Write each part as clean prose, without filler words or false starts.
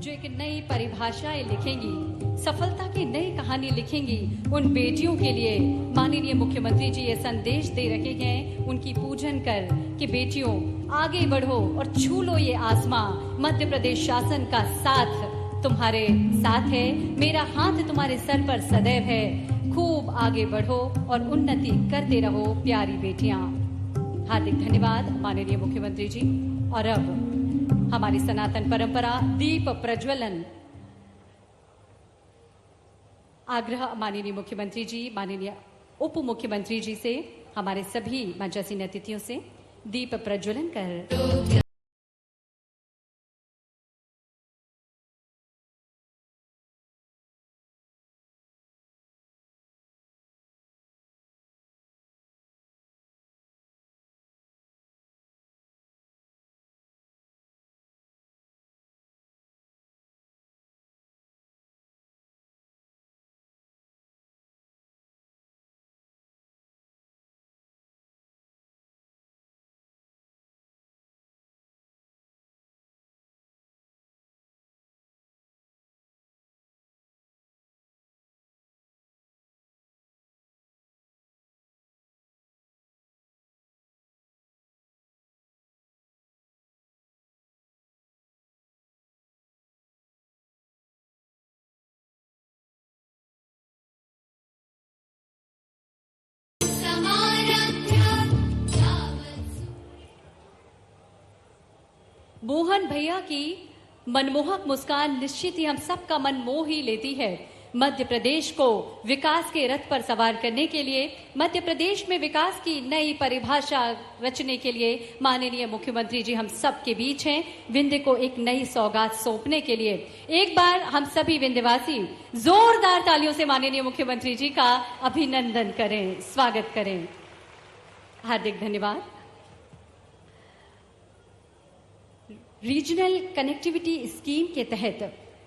जो एक नई परिभाषाएं लिखेंगी, सफलता की नई कहानी लिखेंगी, उन बेटियों के लिए माननीय मुख्यमंत्री जी ये संदेश दे रखे हैं, उनकी पूजन कर कि बेटियों आगे बढ़ो और छू लो ये आसमां। मध्य प्रदेश शासन का साथ तुम्हारे साथ है, मेरा हाथ तुम्हारे सर पर सदैव है। खूब आगे बढ़ो और उन्नति करते रहो प्यारी बेटियां। हार्दिक धन्यवाद माननीय मुख्यमंत्री जी। और अब हमारी सनातन परंपरा दीप प्रज्वलन आग्रह माननीय मुख्यमंत्री जी, माननीय उप मुख्यमंत्री जी से, हमारे सभी मंचासीन अतिथियों से दीप प्रज्वलन कर मोहन भैया की मनमोहक मुस्कान निश्चित ही हम सबका मन मोह ही लेती है। मध्य प्रदेश को विकास के रथ पर सवार करने के लिए, मध्य प्रदेश में विकास की नई परिभाषा रचने के लिए माननीय मुख्यमंत्री जी हम सबके बीच हैं। विंध्य को एक नई सौगात सौंपने के लिए एक बार हम सभी विंध्यवासी जोरदार तालियों से माननीय मुख्यमंत्री जी का अभिनंदन करें, स्वागत करें। हार्दिक धन्यवाद। रीजनल कनेक्टिविटी स्कीम के तहत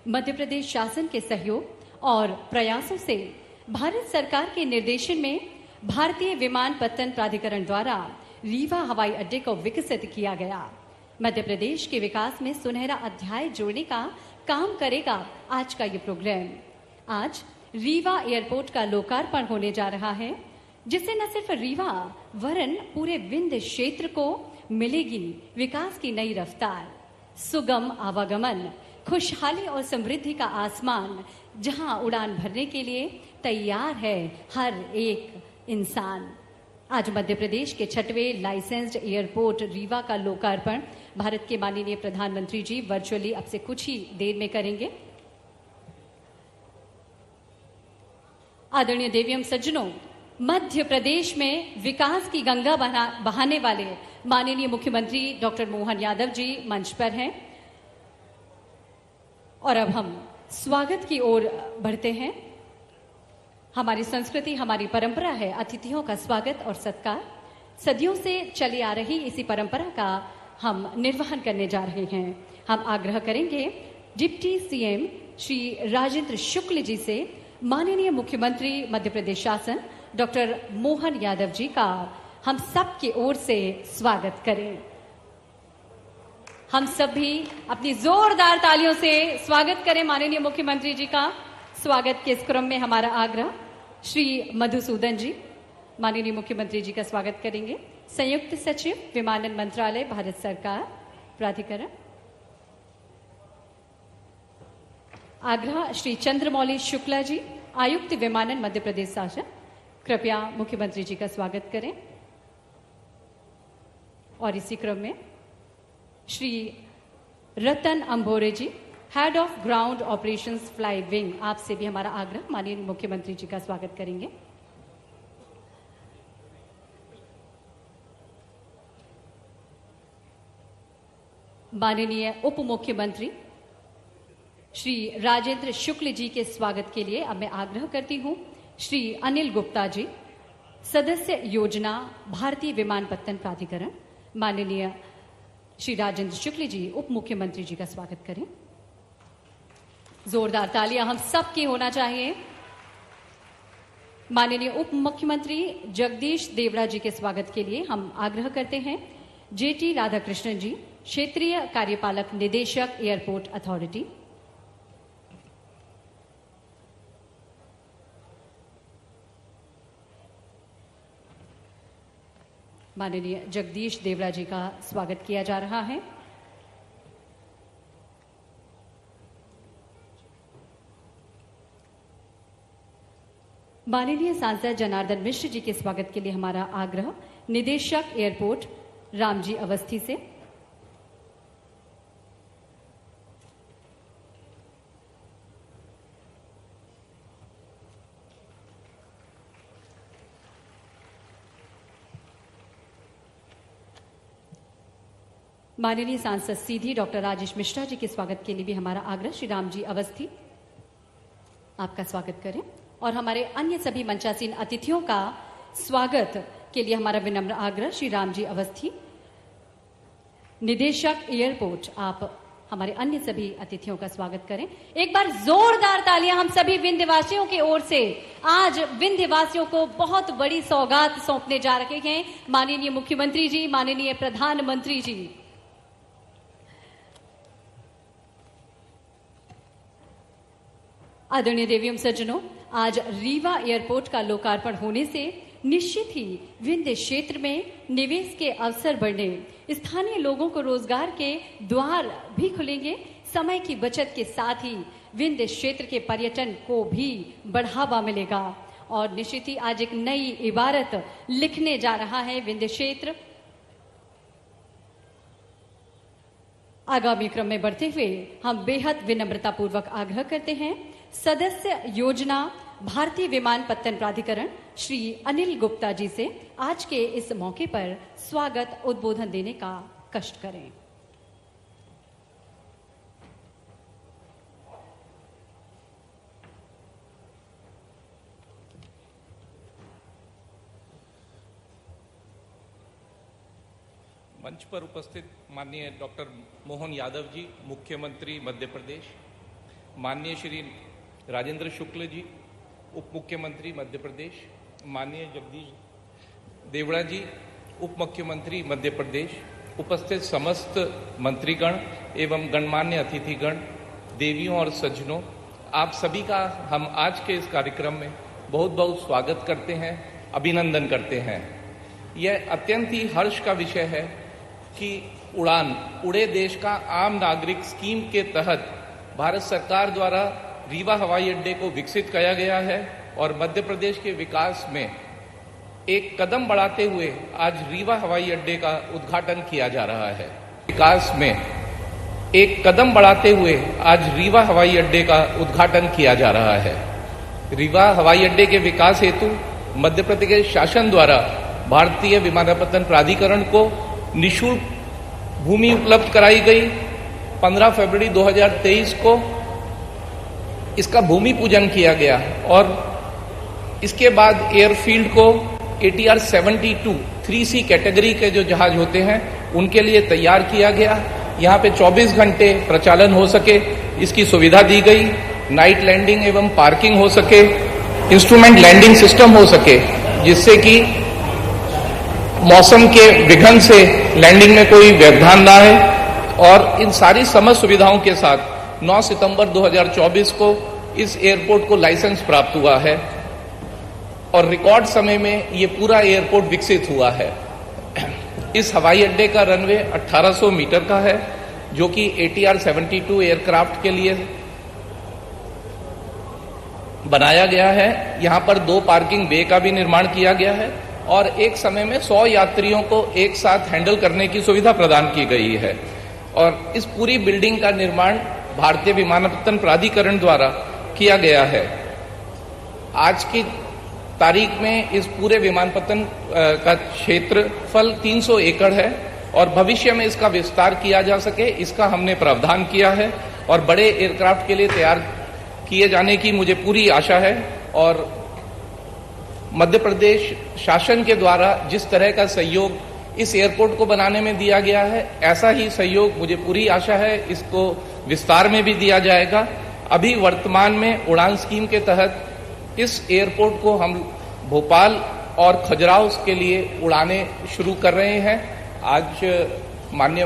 मध्य प्रदेश शासन के सहयोग और प्रयासों से भारत सरकार के निर्देशन में भारतीय विमानपत्तन प्राधिकरण द्वारा रीवा हवाई अड्डे को विकसित किया गया। मध्य प्रदेश के विकास में सुनहरा अध्याय जोड़ने का काम करेगा आज का ये प्रोग्राम। आज रीवा एयरपोर्ट का लोकार्पण होने जा रहा है, जिससे न सिर्फ रीवा वरन पूरे विंध्य क्षेत्र को मिलेगी विकास की नई रफ्तार, सुगम आवागमन, खुशहाली और समृद्धि का आसमान, जहां उड़ान भरने के लिए तैयार है हर एक इंसान। आज मध्य प्रदेश के 6वें लाइसेंस्ड एयरपोर्ट रीवा का लोकार्पण भारत के माननीय प्रधानमंत्री जी वर्चुअली अब से कुछ ही देर में करेंगे। आदरणीय देवियम सज्जनों, मध्य प्रदेश में विकास की गंगा बहाने वाले माननीय मुख्यमंत्री डॉक्टर मोहन यादव जी मंच पर हैं और अब हम स्वागत की ओर बढ़ते हैं। हमारी संस्कृति, हमारी परंपरा है अतिथियों का स्वागत और सत्कार। सदियों से चली आ रही इसी परंपरा का हम निर्वहन करने जा रहे हैं। हम आग्रह करेंगे डिप्टी सीएम श्री राजेंद्र शुक्ल जी से माननीय मुख्यमंत्री मध्य प्रदेश शासन डॉक्टर मोहन यादव जी का हम सब की ओर से स्वागत करें। हम सब भी अपनी जोरदार तालियों से स्वागत करें माननीय मुख्यमंत्री जी का। स्वागत के इस क्रम में हमारा आग्रह श्री मधुसूदन जी माननीय मुख्यमंत्री जी का स्वागत करेंगे। संयुक्त सचिव विमानन मंत्रालय भारत सरकार प्राधिकरण। आग्रह श्री चंद्रमौली शुक्ला जी आयुक्त विमानन मध्य प्रदेश शासन, कृपया मुख्यमंत्री जी का स्वागत करें। और इसी क्रम में Shri Ratan Ambore ji head of ground operations fly wing, आपसे भी हमारा आग्रह माननीय मुख्यमंत्री जी का स्वागत करेंगे। माननीय उप मुख्यमंत्री श्री राजेंद्र शुक्ल जी के स्वागत के लिए अब मैं आग्रह करती हूं श्री अनिल गुप्ता जी, सदस्य योजना भारतीय विमानपत्तन प्राधिकरण। माननीय श्री राजेंद्र शुक्ल जी उप मुख्यमंत्री जी का स्वागत करें। जोरदार तालियां हम सबकी होना चाहिए। माननीय उप मुख्यमंत्री जगदीश देवड़ा जी के स्वागत के लिए हम आग्रह करते हैं जेटी राधाकृष्णन जी, क्षेत्रीय कार्यपालक निदेशक एयरपोर्ट अथॉरिटी। माननीय जगदीश देवड़ा जी का स्वागत किया जा रहा है। माननीय सांसद जनार्दन मिश्र जी के स्वागत के लिए हमारा आग्रह निदेशक एयरपोर्ट रामजी अवस्थी से। माननीय सांसद सीधी डॉक्टर राजेश मिश्रा जी के स्वागत के लिए भी हमारा आग्रह श्री रामजी अवस्थी आपका स्वागत करें, और हमारे अन्य सभी मंचासीन अतिथियों का स्वागत के लिए हमारा विनम्र आग्रह श्री रामजी अवस्थी निदेशक एयरपोर्ट, आप हमारे अन्य सभी अतिथियों का स्वागत करें। एक बार जोरदार तालियां हम सभी विंध्यवासियों की ओर से। आज विंध्यवासियों को बहुत बड़ी सौगात सौंपने जा रहे हैं माननीय मुख्यमंत्री जी, माननीय प्रधानमंत्री जी। आदरणीय देवियों सज्जनों, आज रीवा एयरपोर्ट का लोकार्पण होने से निश्चित ही विंध्य क्षेत्र में निवेश के अवसर बढ़ने, स्थानीय लोगों को रोजगार के द्वार भी खुलेंगे। समय की बचत के साथ ही विंध्य क्षेत्र के पर्यटन को भी बढ़ावा मिलेगा और निश्चित ही आज एक नई इबारत लिखने जा रहा है विंध्य क्षेत्र। आगामी क्रम में बढ़ते हुए हम बेहद विनम्रतापूर्वक आग्रह करते हैं सदस्य योजना भारतीय विमानपत्तन प्राधिकरण श्री अनिल गुप्ता जी से आज के इस मौके पर स्वागत उद्बोधन देने का कष्ट करें। मंच पर उपस्थित माननीय डॉक्टर मोहन यादव जी, मुख्यमंत्री मध्य प्रदेश, माननीय श्री राजेंद्र शुक्ल जी, उप मुख्यमंत्री मध्य प्रदेश, माननीय जगदीश देवड़ा जी, उप मुख्यमंत्री मध्य प्रदेश, उपस्थित समस्त मंत्रीगण एवं गणमान्य अतिथिगण, देवियों और सज्जनों, आप सभी का हम आज के इस कार्यक्रम में बहुत बहुत स्वागत करते हैं, अभिनंदन करते हैं। यह अत्यंत ही हर्ष का विषय है कि उड़ान, उड़े देश का आम नागरिक स्कीम के तहत भारत सरकार द्वारा रीवा हवाई अड्डे को विकसित किया गया है और मध्य प्रदेश के विकास में एक कदम बढ़ाते हुए आज रीवा हवाई अड्डे का उद्घाटन किया जा रहा है। विकास में एक कदम बढ़ाते हुए आज रीवा हवाई अड्डे का उद्घाटन किया जा रहा है। रीवा हवाई अड्डे के विकास हेतु मध्य प्रदेश शासन द्वारा भारतीय विमानपत्तन प्राधिकरण को निःशुल्क भूमि उपलब्ध कराई गई। 15 फरवरी 2023 को इसका भूमि पूजन किया गया और इसके बाद एयरफील्ड को ATR 72 3C कैटेगरी के जो जहाज होते हैं उनके लिए तैयार किया गया। यहाँ पे 24 घंटे प्रचालन हो सके इसकी सुविधा दी गई। नाइट लैंडिंग एवं पार्किंग हो सके, इंस्ट्रूमेंट लैंडिंग सिस्टम हो सके जिससे कि मौसम के विघन से लैंडिंग में कोई व्यवधान ना है। और इन सारी समस्त सुविधाओं के साथ 9 सितंबर 2024 को इस एयरपोर्ट को लाइसेंस प्राप्त हुआ है और रिकॉर्ड समय में ये पूरा एयरपोर्ट विकसित हुआ है। इस हवाई अड्डे का रनवे 1800 मीटर का है जो कि ATR 72 एयरक्राफ्ट के लिए बनाया गया है। यहाँ पर 2 पार्किंग बे का भी निर्माण किया गया है और एक समय में 100 यात्रियों को एक साथ हैंडल करने की सुविधा प्रदान की गई है। और इस पूरी बिल्डिंग का निर्माण भारतीय विमानपत्तन प्राधिकरण द्वारा किया गया है। आज की तारीख में इस पूरे विमानपत्तन का क्षेत्रफल 300 एकड़ है और भविष्य में इसका विस्तार किया जा सके इसका हमने प्रावधान किया है और बड़े एयरक्राफ्ट के लिए तैयार किए जाने की मुझे पूरी आशा है। और मध्य प्रदेश शासन के द्वारा जिस तरह का सहयोग इस एयरपोर्ट को बनाने में दिया गया है ऐसा ही सहयोग मुझे पूरी आशा है इसको विस्तार में भी दिया जाएगा। अभी वर्तमान में उड़ान स्कीम के तहत इस एयरपोर्ट को हम भोपाल और खजुराहो के लिए उड़ानें शुरू कर रहे हैं। आज माननीय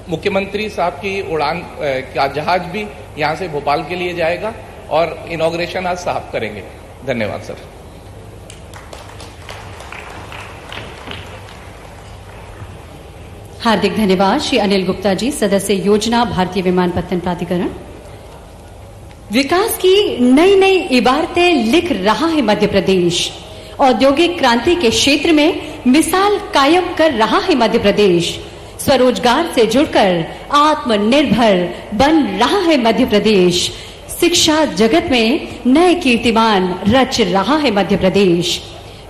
मुख्यमंत्री साहब की उड़ान का जहाज भी यहाँ से भोपाल के लिए जाएगा और इनॉग्रेशन आज साहब करेंगे। धन्यवाद सर। हार्दिक धन्यवाद श्री अनिल गुप्ता जी, सदस्य योजना भारतीय विमानपत्तन प्राधिकरण। विकास की नई नई इबारतें लिख रहा है मध्य प्रदेश। औद्योगिक क्रांति के क्षेत्र में मिसाल कायम कर रहा है मध्य प्रदेश। स्वरोजगार से जुड़कर आत्मनिर्भर बन रहा है मध्य प्रदेश। शिक्षा जगत में नए कीर्तिमान रच रहा है मध्य प्रदेश।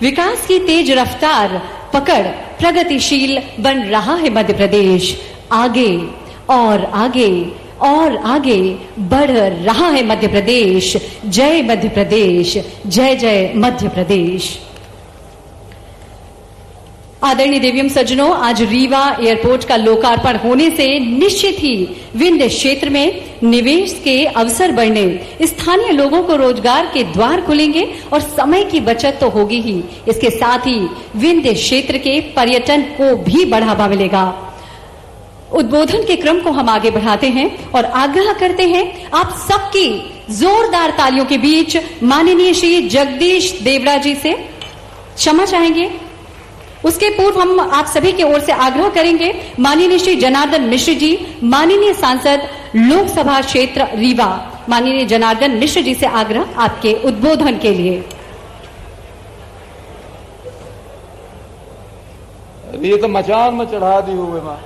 विकास की तेज रफ्तार पकड़ प्रगतिशील बन रहा है मध्य प्रदेश। आगे और आगे और आगे बढ़ रहा है मध्य प्रदेश। जय मध्य प्रदेश, जय जय मध्य प्रदेश। आदरणीय देवियम सज्जनों, आज रीवा एयरपोर्ट का लोकार्पण होने से निश्चित ही विंध्य क्षेत्र में निवेश के अवसर बढ़ने, स्थानीय लोगों को रोजगार के द्वार खुलेंगे और समय की बचत तो होगी ही, इसके साथ ही विंध्य क्षेत्र के पर्यटन को भी बढ़ावा मिलेगा। उद्बोधन के क्रम को हम आगे बढ़ाते हैं और आग्रह करते हैं आप सबकी जोरदार तालियों के बीच माननीय श्री जगदीश देवड़ा जी से क्षमा चाहेंगे। उसके पूर्व हम आप सभी की ओर से आग्रह करेंगे माननीय श्री जनार्दन मिश्र जी, माननीय सांसद लोकसभा क्षेत्र रीवा, माननीय जनार्दन मिश्र जी से आग्रह आपके उद्बोधन के लिए। ये तो मचान में चढ़ा दी हुए मां,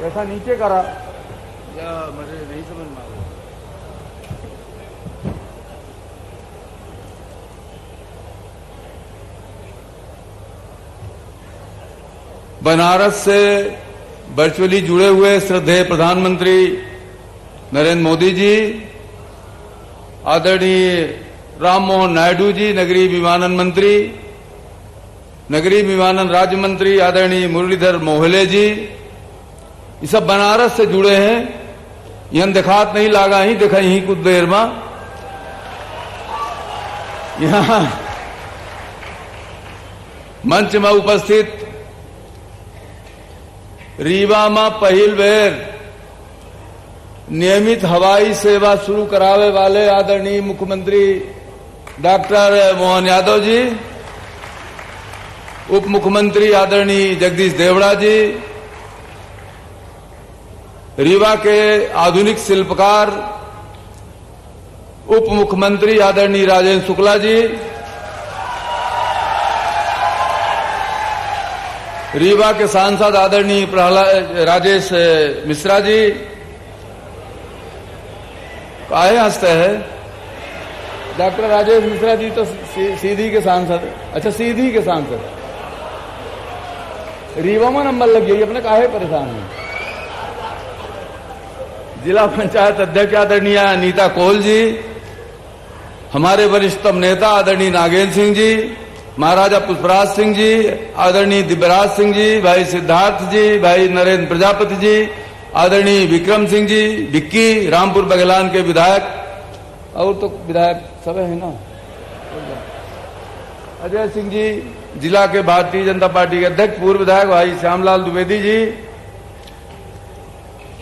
ऐसा नीचे करा या मुझे नहीं समझ में आ रहा। बनारस से वर्चुअली जुड़े हुए श्रद्धेय प्रधानमंत्री नरेंद्र मोदी जी, आदरणीय राम मोहन नायडू जी, नगरीय विमानन मंत्री, नगरीय विमानन राज्य मंत्री आदरणीय मुरलीधर मोहले जी, ये सब बनारस से जुड़े हैं। यहां दिखात नहीं लागा ही देखा यही कुछ देर में यहां मंच में उपस्थित रीवा में पहिल बेर नियमित हवाई सेवा शुरू करावे वाले आदरणीय मुख्यमंत्री डॉक्टर मोहन यादव जी, उप मुख्यमंत्री आदरणीय जगदीश देवड़ा जी, रीवा के आधुनिक शिल्पकार उप मुख्यमंत्री आदरणीय राजेंद्र शुक्ला जी, रीवा के सांसद आदरणीय प्रहलाद राजेश मिश्रा जी, काहे हंसते हैं? डॉक्टर राजेश मिश्रा जी तो सीधी के सांसद, अच्छा सीधी के सांसद, रीवा में नंबर लग गई, अपने काहे परेशान है? जिला पंचायत अध्यक्ष आदरणीय नीता कोल जी, हमारे वरिष्ठतम नेता आदरणीय नागेंद्र सिंह जी, महाराजा पुष्पराज सिंह जी, आदरणीय दिव्यराज सिंह जी, भाई सिद्धार्थ जी, भाई नरेंद्र प्रजापति जी, आदरणीय विक्रम सिंह जी, विक्की रामपुर बघेलान के विधायक, और तो विधायक सब है ना, अजय सिंह जी, जिला के भारतीय जनता पार्टी के अध्यक्ष पूर्व विधायक भाई श्यामलाल द्विवेदी जी।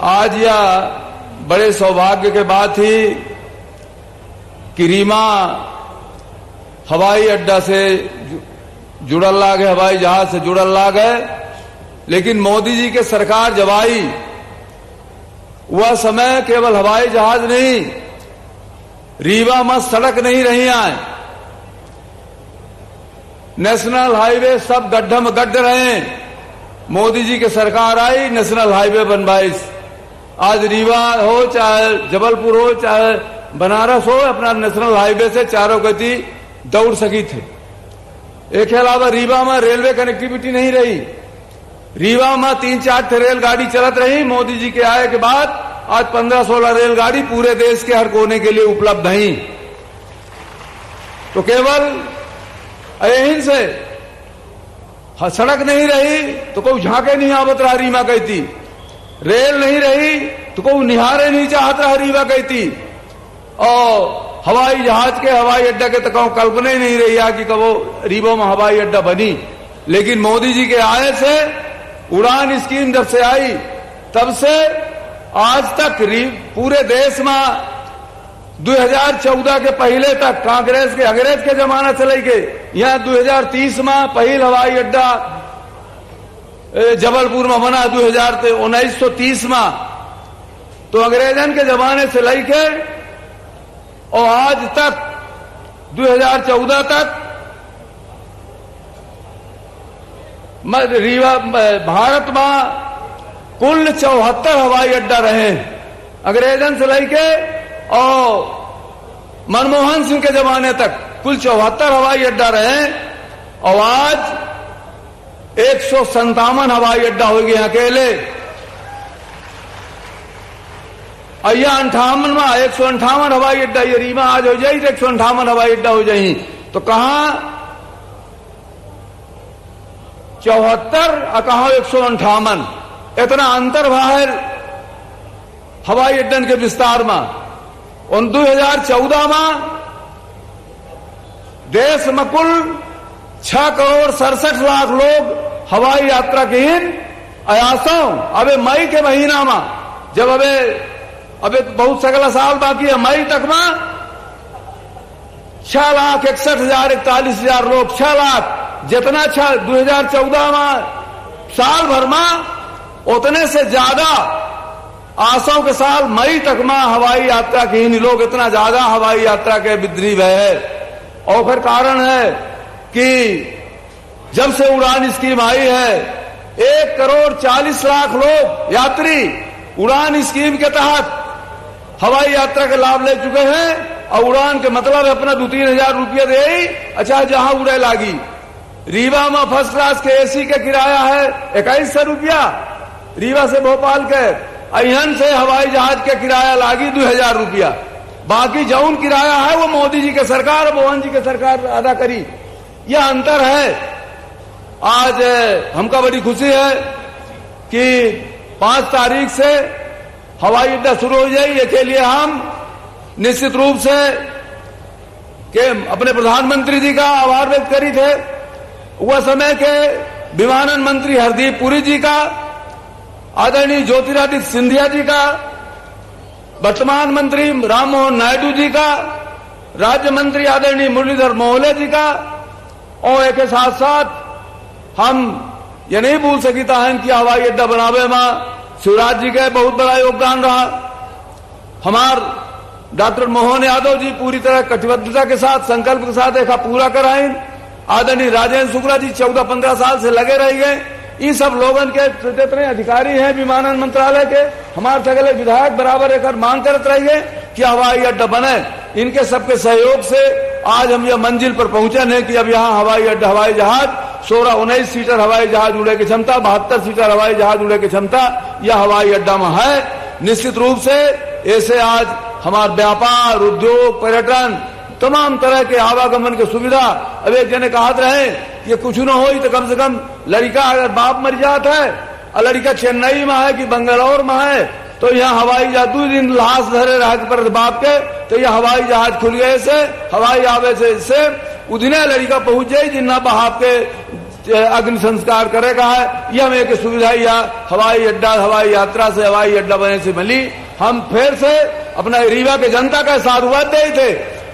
आज यह बड़े सौभाग्य के बात थी कि रीवा हवाई अड्डा से जुड़ल ला गए, हवाई जहाज से जुड़ल ला गए, लेकिन मोदी जी के सरकार जब आई वह समय केवल हवाई जहाज नहीं, रीवा में सड़क नहीं रही आए, नेशनल हाईवे सब गड्ढा में गड्ढ रहे। मोदी जी की सरकार आई, नेशनल हाईवे बनवाई। आज रीवा हो चाहे जबलपुर हो चाहे बनारस हो, अपना नेशनल हाईवे से चारों गति दौड़ सकी थे। एक के अलावा रीवा में रेलवे कनेक्टिविटी नहीं रही, रीवा में 3-4 रेलगाड़ी चलत रही। मोदी जी के आए के बाद आज 15-16 रेलगाड़ी पूरे देश के हर कोने के लिए उपलब्ध हैं। तो केवल यहीं से सड़क नहीं रही तो कोई झांके नहीं आवत रहा, रीवा कहती, रेल नहीं रही तो कोई निहारे नहीं चाहत रहा, रीवा कहती, और हवाई जहाज के हवाई अड्डा के तो कल्पना ही नहीं रही है कि कबो रीवा में हवाई अड्डा बनी। लेकिन मोदी जी के आए से, उड़ान स्कीम जब से आई तब से आज तक पूरे देश में 2014 के पहले तक अंग्रेज के जमाना चले गए, यहाँ 2030 में पहल हवाई अड्डा जबलपुर में बना 1930 में, तो अंग्रेजन के जमाने से लेके और आज तक 2014 तक भारत में कुल 74 हवाई अड्डा रहे। अंग्रेजन से लेके और मनमोहन सिंह के जमाने तक कुल 74 हवाई अड्डा रहे और आज 157 हवाई अड्डा हो गए अकेले। और यह 58 में 158 हवाई अड्डा, ये रीवा आज हो जाए 158 हवाई अड्डा हो जाए, तो कहां 74 और कहां 158, इतना अंतर बाहर हवाई अड्डन के विस्तार में। और 2014 में देश में कुल 6 करोड़ 67 लाख लोग हवाई यात्रा की आयासों। अबे मई के महीना में, जब अबे बहुत सगला साल बाकी है, मई तक में 6,61,041 लोग, 6 लाख जितना 2014 में साल भर में उतने से ज्यादा आसों के साल मई तक में हवाई यात्रा के ही लोग इतना ज्यादा हवाई यात्रा के विद्रीव है। और फिर कारण है कि जब से उड़ान स्कीम आई है 1 करोड़ 40 लाख लोग यात्री उड़ान स्कीम के तहत हवाई यात्रा का लाभ ले चुके हैं। और उड़ान के मतलब अपना 2-3 हजार रुपया दे, अच्छा जहां उड़े लागी। रीवा में फर्स्ट क्लास के एसी का किराया है 2100 रुपया, रीवा से भोपाल के। अहन से हवाई जहाज के किराया लागी 2000 रुपया। बाकी जौन किराया है वो मोदी जी के सरकार और मोहन जी के सरकार अदा करी। यह अंतर है। आज हमका बड़ी खुशी है कि 5 तारीख से हवाई अड्डा शुरू हो जाए। इसके लिए हम निश्चित रूप से के अपने प्रधानमंत्री जी का आभार व्यक्त करी थे। वह समय के विमानन मंत्री हरदीप पुरी जी का, आदरणीय ज्योतिरादित्य सिंधिया जी का, वर्तमान मंत्री राम मोहन नायडू जी का, राज्य मंत्री आदरणीय मुरलीधर मोहले जी का। और एक साथ साथ हम ये नहीं भूल सकता है कि हवाई अड्डा बनावे में शिवराज जी का बहुत बड़ा योगदान रहा। हमार डॉक्टर मोहन यादव जी पूरी तरह कटिबद्धता के साथ, संकल्प के साथ एक पूरा कराएं। आदरणीय राजेंद्र शुक्ला जी 14-15 साल से लगे रह गए। इन सब लोगों के जितने अधिकारी हैं विमानन मंत्रालय के, हमारे सगले विधायक बराबर एक मांग करते रहिए कि हवाई अड्डा बने। इनके सबके सहयोग से आज हम यह मंजिल पर पहुंचे हैं कि अब यहाँ हवाई अड्डा, हवाई जहाज 16-19 सीटर हवाई जहाज उड़े की क्षमता, 72 सीटर हवाई जहाज उड़े की क्षमता यह हवाई अड्डा में है। निश्चित रूप से ऐसे आज हमारा व्यापार, उद्योग, पर्यटन, तमाम तरह के आवागमन की सुविधा। अब एक जने कहा रहे ये कुछ न हो तो कम से कम लड़का अगर बाप मर जाता है और लड़का चेन्नई में है कि बंगलौर में है तो यहाँ हवाई जहाज 2 दिन लाश धरे रह पर बाप के, तो यह हवाई जहाज खुल गए से हवाई आवे से उधने लड़का पहुंच जाये जिन्ना बाप के अग्नि संस्कार करेगा है। यह हमें एक सुविधा या हवाई अड्डा, हवाई यात्रा से हवाई अड्डा बनने से मिली। हम फिर से अपना रीवा के जनता का साधुवाद दे थे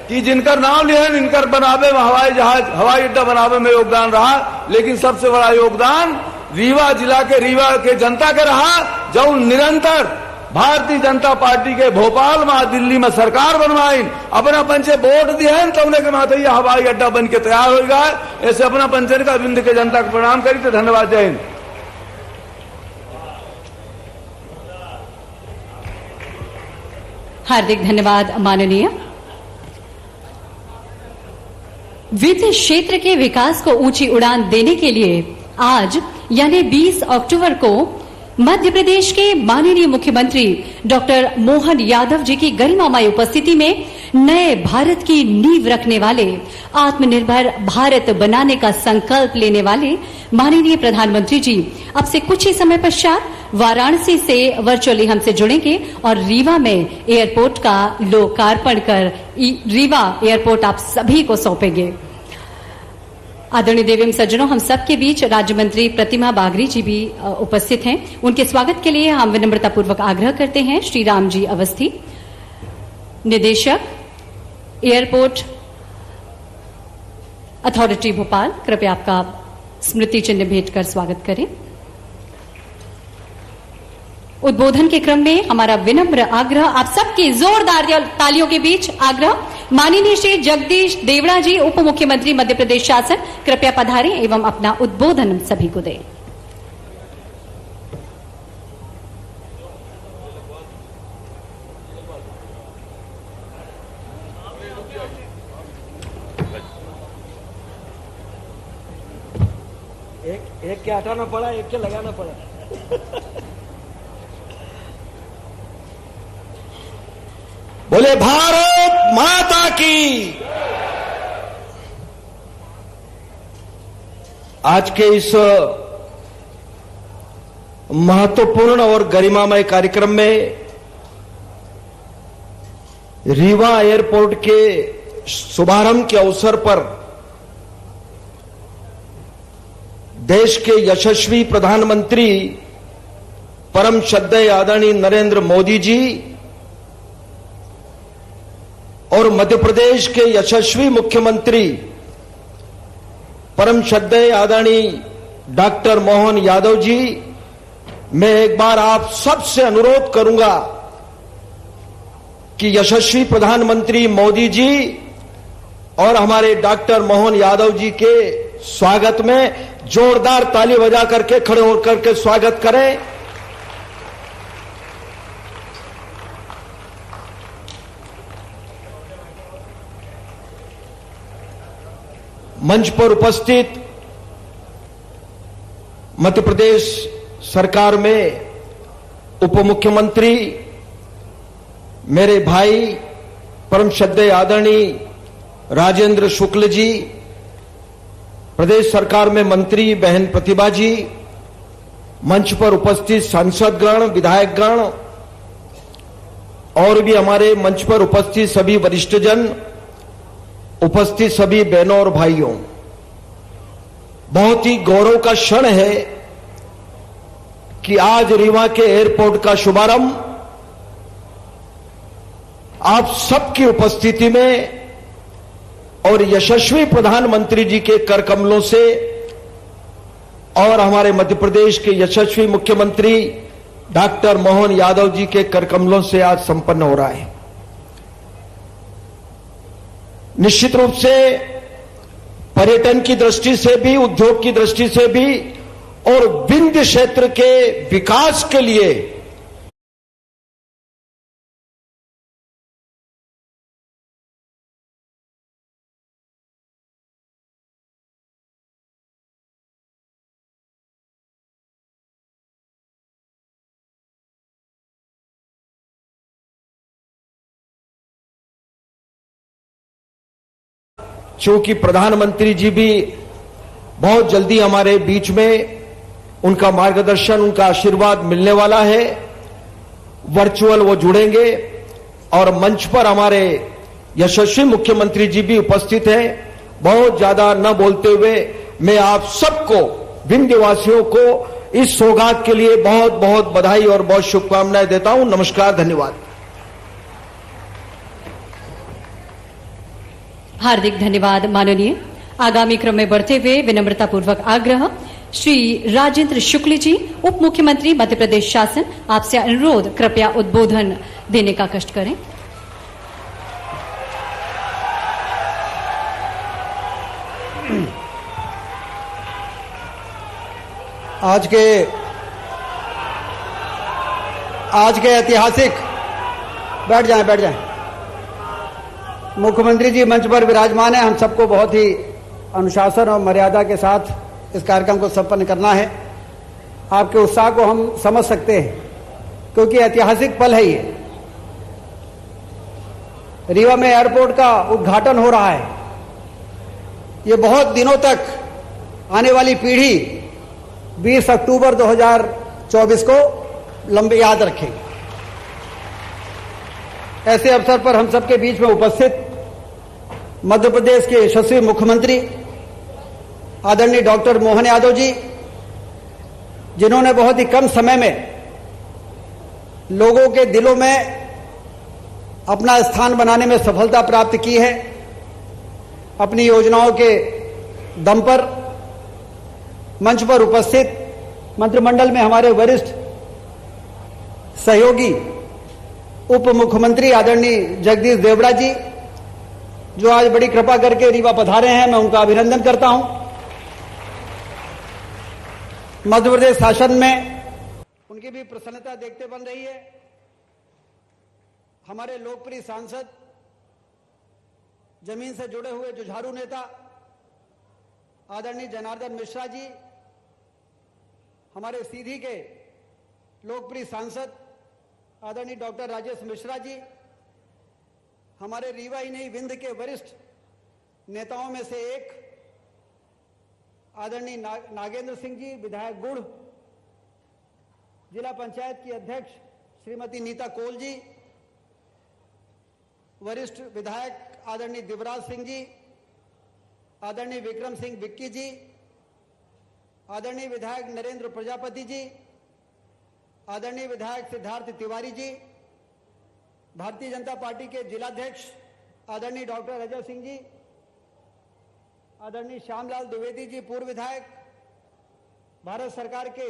कि जिनकर नाम लिए इनकर बनावे में हवाई जहाज, हवाई अड्डा बनावे में योगदान रहा। लेकिन सबसे बड़ा योगदान रीवा जिला के, रीवा के जनता का रहा, जो निरंतर भारतीय जनता पार्टी के भोपाल में, दिल्ली में सरकार बनवाई, अपना पंचे वोट दिए तो उन्हें के माथे यह हवाई अड्डा बन के तैयार हो गया। ऐसे अपना पंचन का बिंद के जनता को प्रणाम करी। तो धन्यवाद, जय हिंद। हार्दिक धन्यवाद माननीय। वित्त क्षेत्र के विकास को ऊंची उड़ान देने के लिए आज यानी 20 अक्टूबर को मध्य प्रदेश के माननीय मुख्यमंत्री डॉक्टर मोहन यादव जी की गरिमामय उपस्थिति में नए भारत की नींव रखने वाले, आत्मनिर्भर भारत बनाने का संकल्प लेने वाले माननीय प्रधानमंत्री जी अब से कुछ ही समय पश्चात वाराणसी से वर्चुअली हमसे जुड़ेंगे और रीवा में एयरपोर्ट का लोकार्पण कर रीवा एयरपोर्ट आप सभी को सौंपेंगे। आदरणीय देवेम सज्जनों, हम सबके बीच राज्य मंत्री प्रतिमा बागरी जी भी उपस्थित हैं। उनके स्वागत के लिए हम विनम्रतापूर्वक आग्रह करते हैं श्री राम जी अवस्थी, निदेशक एयरपोर्ट अथॉरिटी भोपाल, कृपया आपका स्मृति चिन्ह भेंट कर स्वागत करें। उद्बोधन के क्रम में हमारा विनम्र आग्रह, आप सबकी जोरदार तालियों के बीच आग्रह, माननीय श्री जगदीश देवड़ा जी, उप मुख्यमंत्री मध्य प्रदेश शासन, कृपया पधारें एवं अपना उद्बोधन सभी को दें। एक के हटाना पड़ा, एक के लगाना पड़ा। बोले भारत माता की। आज के इस महत्वपूर्ण और गरिमामय कार्यक्रम में रीवा एयरपोर्ट के शुभारंभ के अवसर पर देश के यशस्वी प्रधानमंत्री परम श्रद्धेय आदरणीय नरेंद्र मोदी जी और मध्य प्रदेश के यशस्वी मुख्यमंत्री परम श्रद्धेय आदरणीय डॉक्टर मोहन यादव जी, मैं एक बार आप सबसे अनुरोध करूंगा कि यशस्वी प्रधानमंत्री मोदी जी और हमारे डॉक्टर मोहन यादव जी के स्वागत में जोरदार ताली बजा करके खड़े होकर के स्वागत करें। मंच पर उपस्थित मध्य प्रदेश सरकार में उप मुख्यमंत्री मेरे भाई परम श्रद्धेय आदरणीय राजेंद्र शुक्ल जी, प्रदेश सरकार में मंत्री बहन प्रतिभा जी, मंच पर उपस्थित सांसदगण, विधायकगण और भी हमारे मंच पर उपस्थित सभी वरिष्ठजन, उपस्थित सभी बहनों और भाइयों, बहुत ही गौरव का क्षण है कि आज रीवा के एयरपोर्ट का शुभारंभ आप सबकी उपस्थिति में और यशस्वी प्रधानमंत्री जी के कर कमलों से और हमारे मध्य प्रदेश के यशस्वी मुख्यमंत्री डॉक्टर मोहन यादव जी के कर कमलों से आज संपन्न हो रहा है। निश्चित रूप से पर्यटन की दृष्टि से भी, उद्योग की दृष्टि से भी और विंध्य क्षेत्र के विकास के लिए चूंकि प्रधानमंत्री जी भी बहुत जल्दी हमारे बीच में, उनका मार्गदर्शन, उनका आशीर्वाद मिलने वाला है। वर्चुअल वो जुड़ेंगे और मंच पर हमारे यशस्वी मुख्यमंत्री जी भी उपस्थित हैं। बहुत ज्यादा न बोलते हुए मैं आप सबको, विंध्यवासियों को इस सौगात के लिए बहुत बहुत बधाई और बहुत शुभकामनाएं देता हूं। नमस्कार, धन्यवाद। हार्दिक धन्यवाद माननीय। आगामी क्रम में बढ़ते हुए विनम्रता पूर्वक आग्रह, श्री राजेंद्र शुक्ल जी, उप मुख्यमंत्री मध्य प्रदेश शासन, आपसे अनुरोध, कृपया उद्बोधन देने का कष्ट करें। आज के ऐतिहासिक, बैठ जाएं। मुख्यमंत्री जी मंच पर विराजमान है। हम सबको बहुत ही अनुशासन और मर्यादा के साथ इस कार्यक्रम को संपन्न करना है। आपके उत्साह को हम समझ सकते हैं क्योंकि ऐतिहासिक पल है ये। रीवा में एयरपोर्ट का उद्घाटन हो रहा है। ये बहुत दिनों तक आने वाली पीढ़ी 20 अक्टूबर 2024 को लंबे याद रखेगी। ऐसे अवसर पर हम सबके बीच में उपस्थित मध्य प्रदेश के यशस्वी मुख्यमंत्री आदरणीय डॉक्टर मोहन यादव जी, जिन्होंने बहुत ही कम समय में लोगों के दिलों में अपना स्थान बनाने में सफलता प्राप्त की है, अपनी योजनाओं के दम पर। मंच पर उपस्थित मंत्रिमंडल में हमारे वरिष्ठ सहयोगी उप मुख्यमंत्री आदरणीय जगदीश देवड़ा जी, जो आज बड़ी कृपा करके रीवा पधारे हैं, मैं उनका अभिनंदन करता हूं। मध्य प्रदेश शासन में उनकी भी प्रसन्नता देखते बन रही है। हमारे लोकप्रिय सांसद, जमीन से जुड़े हुए जुझारू नेता आदरणीय जनार्दन मिश्रा जी, हमारे सीधी के लोकप्रिय सांसद आदरणीय डॉक्टर राजेश मिश्रा जी, हमारे रीवा ही नहीं विंध्य के वरिष्ठ नेताओं में से एक आदरणीय नागेंद्र सिंह जी, विधायक गुड़, जिला पंचायत की अध्यक्ष श्रीमती नीता कोल जी, वरिष्ठ विधायक आदरणीय दिवराज सिंह जी, आदरणीय विक्रम सिंह विक्की जी, आदरणीय विधायक नरेंद्र प्रजापति जी, आदरणीय विधायक सिद्धार्थ तिवारी जी, भारतीय जनता पार्टी के जिलाध्यक्ष आदरणीय डॉक्टर अजय सिंह जी, आदरणीय श्यामलाल द्विवेदी जी, पूर्व विधायक, भारत सरकार के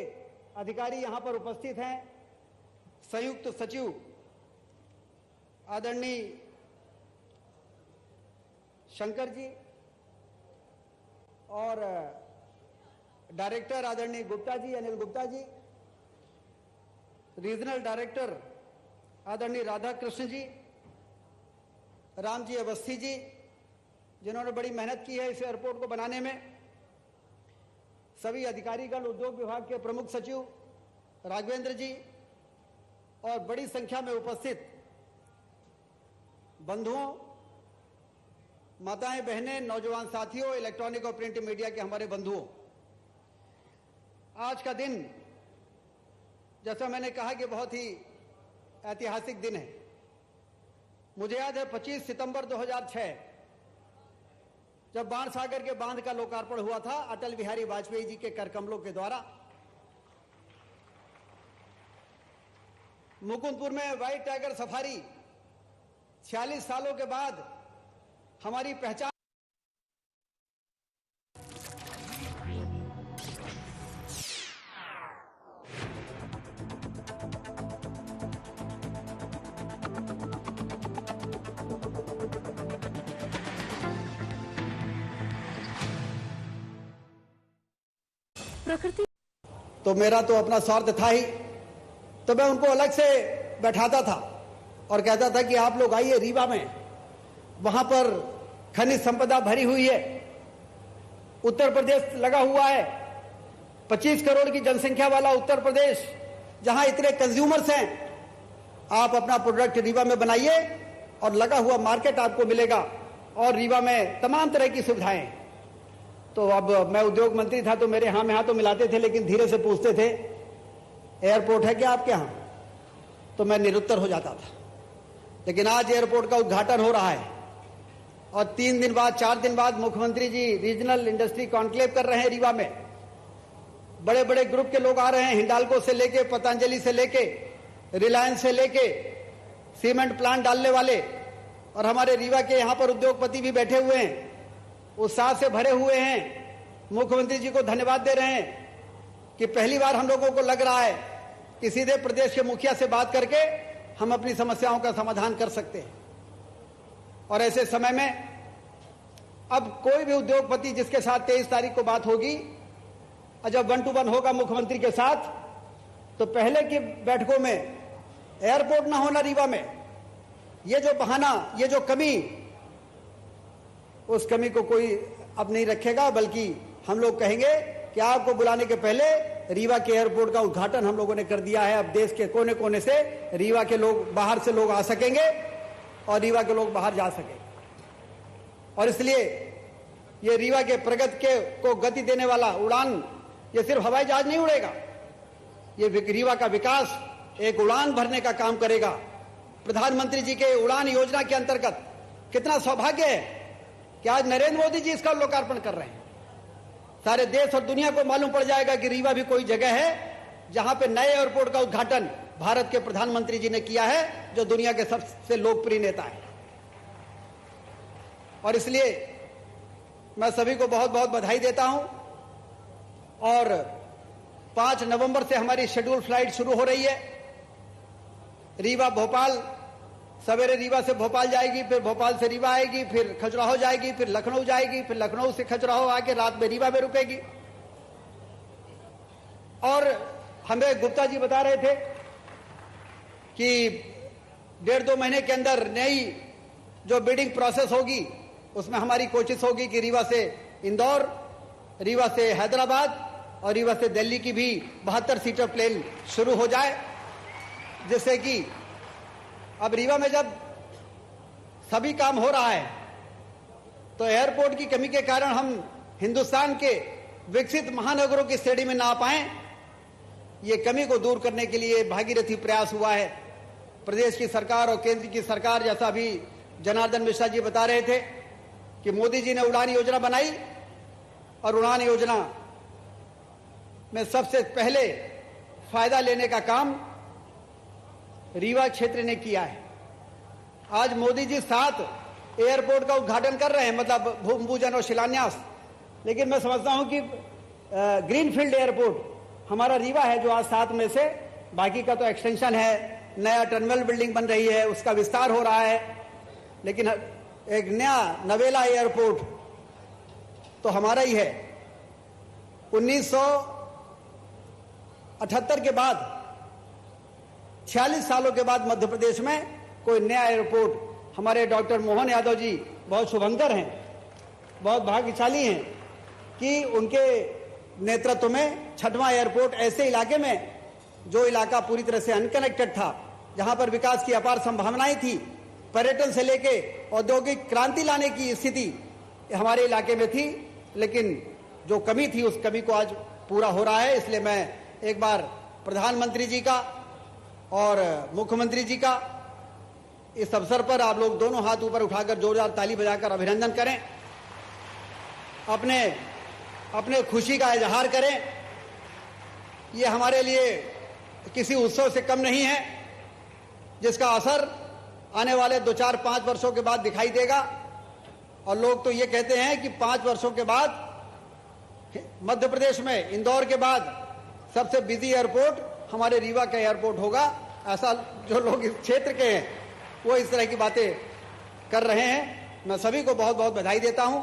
अधिकारी यहां पर उपस्थित हैं, संयुक्त सचिव आदरणीय शंकर जी और डायरेक्टर आदरणीय गुप्ता जी, अनिल गुप्ता जी, रीजनल डायरेक्टर आदरणीय राधा कृष्ण जी, राम जी अवस्थी जी, जिन्होंने बड़ी मेहनत की है इस एयरपोर्ट को बनाने में, सभी अधिकारीगण, उद्योग विभाग के प्रमुख सचिव राघवेंद्र जी और बड़ी संख्या में उपस्थित बंधुओं, माताएं, बहनें, नौजवान साथियों, इलेक्ट्रॉनिक और प्रिंट मीडिया के हमारे बंधुओं, आज का दिन, जैसा मैंने कहा कि बहुत ही ऐतिहासिक दिन है। मुझे याद है 25 सितंबर 2006 जब बाणसागर के बांध का लोकार्पण हुआ था अटल बिहारी वाजपेयी जी के कर कमलों के द्वारा। मुकुंदपुर में व्हाइट टाइगर सफारी 46 सालों के बाद हमारी पहचान। प्रकृति तो मेरा तो अपना स्वार्थ था ही, तो मैं उनको अलग से बैठाता था और कहता था कि आप लोग आइए रीवा में, वहां पर खनिज संपदा भरी हुई है, उत्तर प्रदेश लगा हुआ है, 25 करोड़ की जनसंख्या वाला उत्तर प्रदेश, जहां इतने कंज्यूमर्स हैं, आप अपना प्रोडक्ट रीवा में बनाइए और लगा हुआ मार्केट आपको मिलेगा और रीवा में तमाम तरह की सुविधाएं। तो अब मैं उद्योग मंत्री था तो मेरे हाँ में हाँ तो मिलाते थे, लेकिन धीरे से पूछते थे एयरपोर्ट है क्या आपके यहां, तो मैं निरुत्तर हो जाता था। लेकिन आज एयरपोर्ट का उद्घाटन हो रहा है और 3 दिन बाद 4 दिन बाद मुख्यमंत्री जी रीजनल इंडस्ट्री कॉन्क्लेव कर रहे हैं रीवा में। बड़े बड़े ग्रुप के लोग आ रहे हैं, हिंडाल्को से लेके, पतंजलि से लेके, रिलायंस से लेके, सीमेंट प्लांट डालने वाले, और हमारे रीवा के यहां पर उद्योगपति भी बैठे हुए हैं, उत्साह से भरे हुए हैं। मुख्यमंत्री जी को धन्यवाद दे रहे हैं कि पहली बार हम लोगों को लग रहा है कि सीधे प्रदेश के मुखिया से बात करके हम अपनी समस्याओं का समाधान कर सकते हैं। और ऐसे समय में अब कोई भी उद्योगपति जिसके साथ 23 तारीख को बात होगी और जब 1 to 1 होगा मुख्यमंत्री के साथ, तो पहले की बैठकों में एयरपोर्ट ना होना रीवा में, ये जो बहाना, ये जो कमी, उस कमी को कोई अब नहीं रखेगा, बल्कि हम लोग कहेंगे कि आपको बुलाने के पहले रीवा के एयरपोर्ट का उद्घाटन हम लोगों ने कर दिया है। अब देश के कोने कोने से रीवा के लोग, बाहर से लोग आ सकेंगे और रीवा के लोग बाहर जा सकेंगे। और इसलिए ये रीवा के प्रगति को गति देने वाला उड़ान, ये सिर्फ हवाई जहाज नहीं उड़ेगा, ये रीवा का विकास एक उड़ान भरने का काम करेगा। प्रधानमंत्री जी के उड़ान योजना के अंतर्गत कितना सौभाग्य है कि आज नरेंद्र मोदी जी इसका लोकार्पण कर रहे हैं। सारे देश और दुनिया को मालूम पड़ जाएगा कि रीवा भी कोई जगह है जहां पे नए एयरपोर्ट का उद्घाटन भारत के प्रधानमंत्री जी ने किया है, जो दुनिया के सबसे लोकप्रिय नेता है। और इसलिए मैं सभी को बहुत बहुत बधाई देता हूं। और 5 नवंबर से हमारी शेड्यूल फ्लाइट शुरू हो रही है रीवा भोपाल, सवेरे रीवा से भोपाल जाएगी, फिर भोपाल से रीवा आएगी, फिर खजुराहो जाएगी, फिर लखनऊ जाएगी, फिर लखनऊ से खजुराहो आके रात में रीवा में रुकेगी। और हमें गुप्ता जी बता रहे थे कि 1.5-2 महीने के अंदर नई जो बिल्डिंग प्रोसेस होगी उसमें हमारी कोशिश होगी कि रीवा से इंदौर, रीवा से हैदराबाद और रीवा से दिल्ली की भी 72 सीटर प्लेन शुरू हो जाए, जिससे कि अब रीवा में जब सभी काम हो रहा है तो एयरपोर्ट की कमी के कारण हम हिंदुस्तान के विकसित महानगरों की श्रेणी में ना आ पाए। ये कमी को दूर करने के लिए भागीरथी प्रयास हुआ है। प्रदेश की सरकार और केंद्र की सरकार, जैसा अभी जनार्दन मिश्रा जी बता रहे थे कि मोदी जी ने उड़ान योजना बनाई और उड़ान योजना में सबसे पहले फायदा लेने का काम रीवा क्षेत्र ने किया है। आज मोदी जी 7 एयरपोर्ट का उद्घाटन कर रहे हैं, मतलब भूमि पूजन और शिलान्यास, लेकिन मैं समझता हूं कि ग्रीनफील्ड एयरपोर्ट हमारा रीवा है जो आज 7 में से, बाकी का तो एक्सटेंशन है, नया टर्मिनल बिल्डिंग बन रही है, उसका विस्तार हो रहा है, लेकिन एक नया नवेला एयरपोर्ट तो हमारा ही है। 1978 के बाद 46 सालों के बाद मध्य प्रदेश में कोई नया एयरपोर्ट, हमारे डॉक्टर मोहन यादव जी बहुत शुभंकर हैं, बहुत भाग्यशाली हैं कि उनके नेतृत्व में 6वां एयरपोर्ट ऐसे इलाके में, जो इलाका पूरी तरह से अनकनेक्टेड था, जहां पर विकास की अपार संभावनाएं थी, पर्यटन से लेके औद्योगिक क्रांति लाने की स्थिति हमारे इलाके में थी, लेकिन जो कमी थी उस कमी को आज पूरा हो रहा है। इसलिए मैं एक बार प्रधानमंत्री जी का और मुख्यमंत्री जी का इस अवसर पर आप लोग दोनों हाथ ऊपर उठाकर जोरदार ताली बजाकर अभिनंदन करें, अपने खुशी का इजहार करें। ये हमारे लिए किसी उत्सव से कम नहीं है, जिसका असर आने वाले 2, 4, 5 वर्षों के बाद दिखाई देगा। और लोग तो ये कहते हैं कि 5 वर्षों के बाद मध्य प्रदेश में इंदौर के बाद सबसे बिजी एयरपोर्ट हमारे रीवा का एयरपोर्ट होगा। ऐसा जो लोग इस क्षेत्र के हैं वो इस तरह की बातें कर रहे हैं। मैं सभी को बहुत बहुत बधाई देता हूं।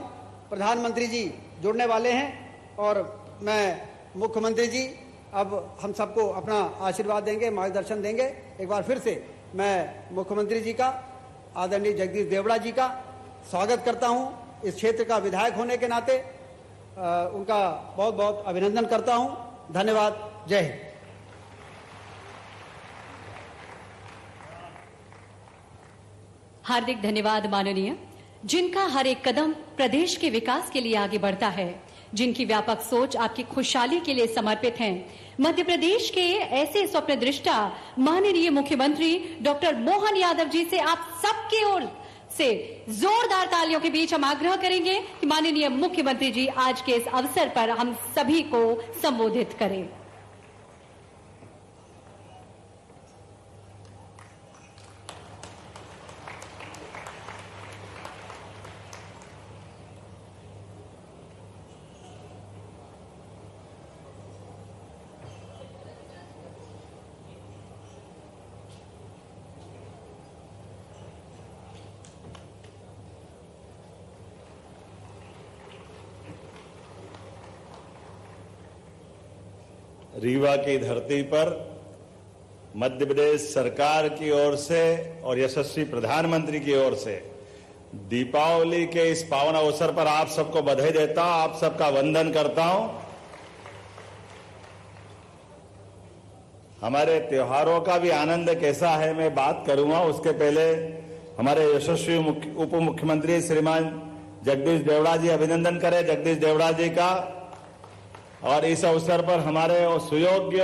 प्रधानमंत्री जी जुड़ने वाले हैं और मैं मुख्यमंत्री जी अब हम सबको अपना आशीर्वाद देंगे, मार्गदर्शन देंगे। एक बार फिर से मैं मुख्यमंत्री जी का, आदरणीय जगदीश देवड़ा जी का स्वागत करता हूं। इस क्षेत्र का विधायक होने के नाते उनका बहुत बहुत अभिनंदन करता हूं। धन्यवाद। जय हिंद। हार्दिक धन्यवाद माननीय, जिनका हर एक कदम प्रदेश के विकास के लिए आगे बढ़ता है, जिनकी व्यापक सोच आपकी खुशहाली के लिए समर्पित है। मध्य प्रदेश के ऐसे स्वप्न दृष्टा माननीय मुख्यमंत्री डॉक्टर मोहन यादव जी से आप सबकी ओर से जोरदार तालियों के बीच हम आग्रह करेंगे कि माननीय मुख्यमंत्री जी आज के इस अवसर पर हम सभी को संबोधित करें। रीवा की धरती पर मध्य प्रदेश सरकार की ओर से और यशस्वी प्रधानमंत्री की ओर से दीपावली के इस पावन अवसर पर आप सबको बधाई देता हूं, आप सबका वंदन करता हूं। हमारे त्योहारों का भी आनंद कैसा है मैं बात करूंगा, उसके पहले हमारे यशस्वी उप मुख्यमंत्री श्रीमान जगदीश देवड़ा जी, अभिनंदन करें जगदीश देवड़ा जी का। और इस अवसर पर हमारे सुयोग्य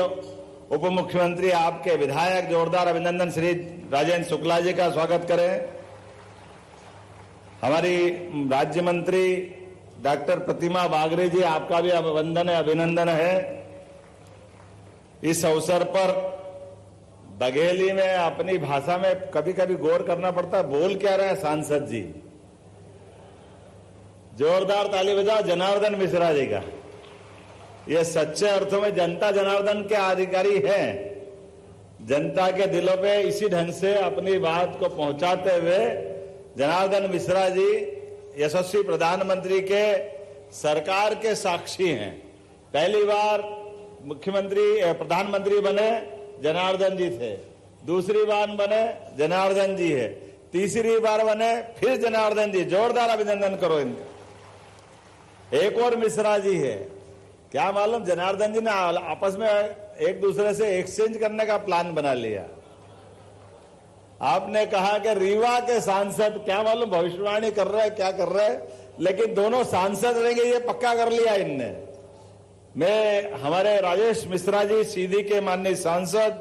उप मुख्यमंत्री आपके विधायक, जोरदार अभिनंदन श्री राजेंद्र शुक्ला जी का स्वागत करें। हमारी राज्य मंत्री डॉक्टर प्रतिमा बागरे जी, आपका भी वंदन है, अभिनंदन है। इस अवसर पर बघेली में अपनी भाषा में कभी कभी गौर करना पड़ता है, बोल क्या रहे हैं सांसद जी। जोरदार ताली बजाओ जनार्दन मिश्रा जी का। ये सच्चे अर्थों में जनता जनार्दन के अधिकारी हैं। जनता के दिलों पे इसी ढंग से अपनी बात को पहुंचाते हुए जनार्दन मिश्रा जी यशस्वी प्रधानमंत्री के सरकार के साक्षी हैं। पहली बार प्रधानमंत्री बने जनार्दन जी थे, दूसरी बार बने जनार्दन जी है, तीसरी बार बने फिर जनार्दन जी। जोरदार अभिनंदन करो इनका। एक और मिश्रा जी है, क्या मालूम जनार्दन जी ने आपस में एक दूसरे से एक्सचेंज करने का प्लान बना लिया। आपने कहा कि रीवा के सांसद, क्या मालूम भविष्यवाणी कर रहे हैं क्या कर रहे हैं, लेकिन दोनों सांसद रहेंगे ये पक्का कर लिया इनने। मैं हमारे राजेश मिश्रा जी सीधी के माननीय सांसद,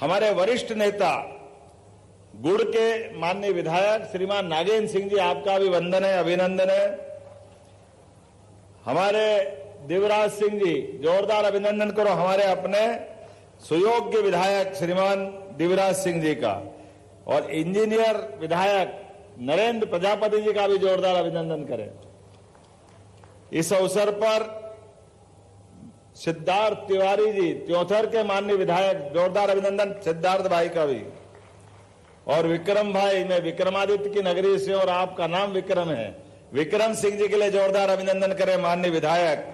हमारे वरिष्ठ नेता गुड़ के माननीय विधायक श्रीमान नागेंद्र सिंह जी, आपका भी वंदन है, अभिनंदन है। हमारे दिवराज सिंह जी, जोरदार अभिनंदन करो हमारे अपने सुयोग्य विधायक श्रीमान दिवराज सिंह जी का। और इंजीनियर विधायक नरेंद्र प्रजापति जी का भी जोरदार अभिनंदन करें। इस अवसर पर सिद्धार्थ तिवारी जी त्योथर के माननीय विधायक, जोरदार अभिनंदन सिद्धार्थ भाई का भी। और विक्रम भाई, मैं विक्रमादित्य की नगरी से और आपका नाम विक्रम है, विक्रम सिंह जी के लिए जोरदार अभिनंदन करें माननीय विधायक।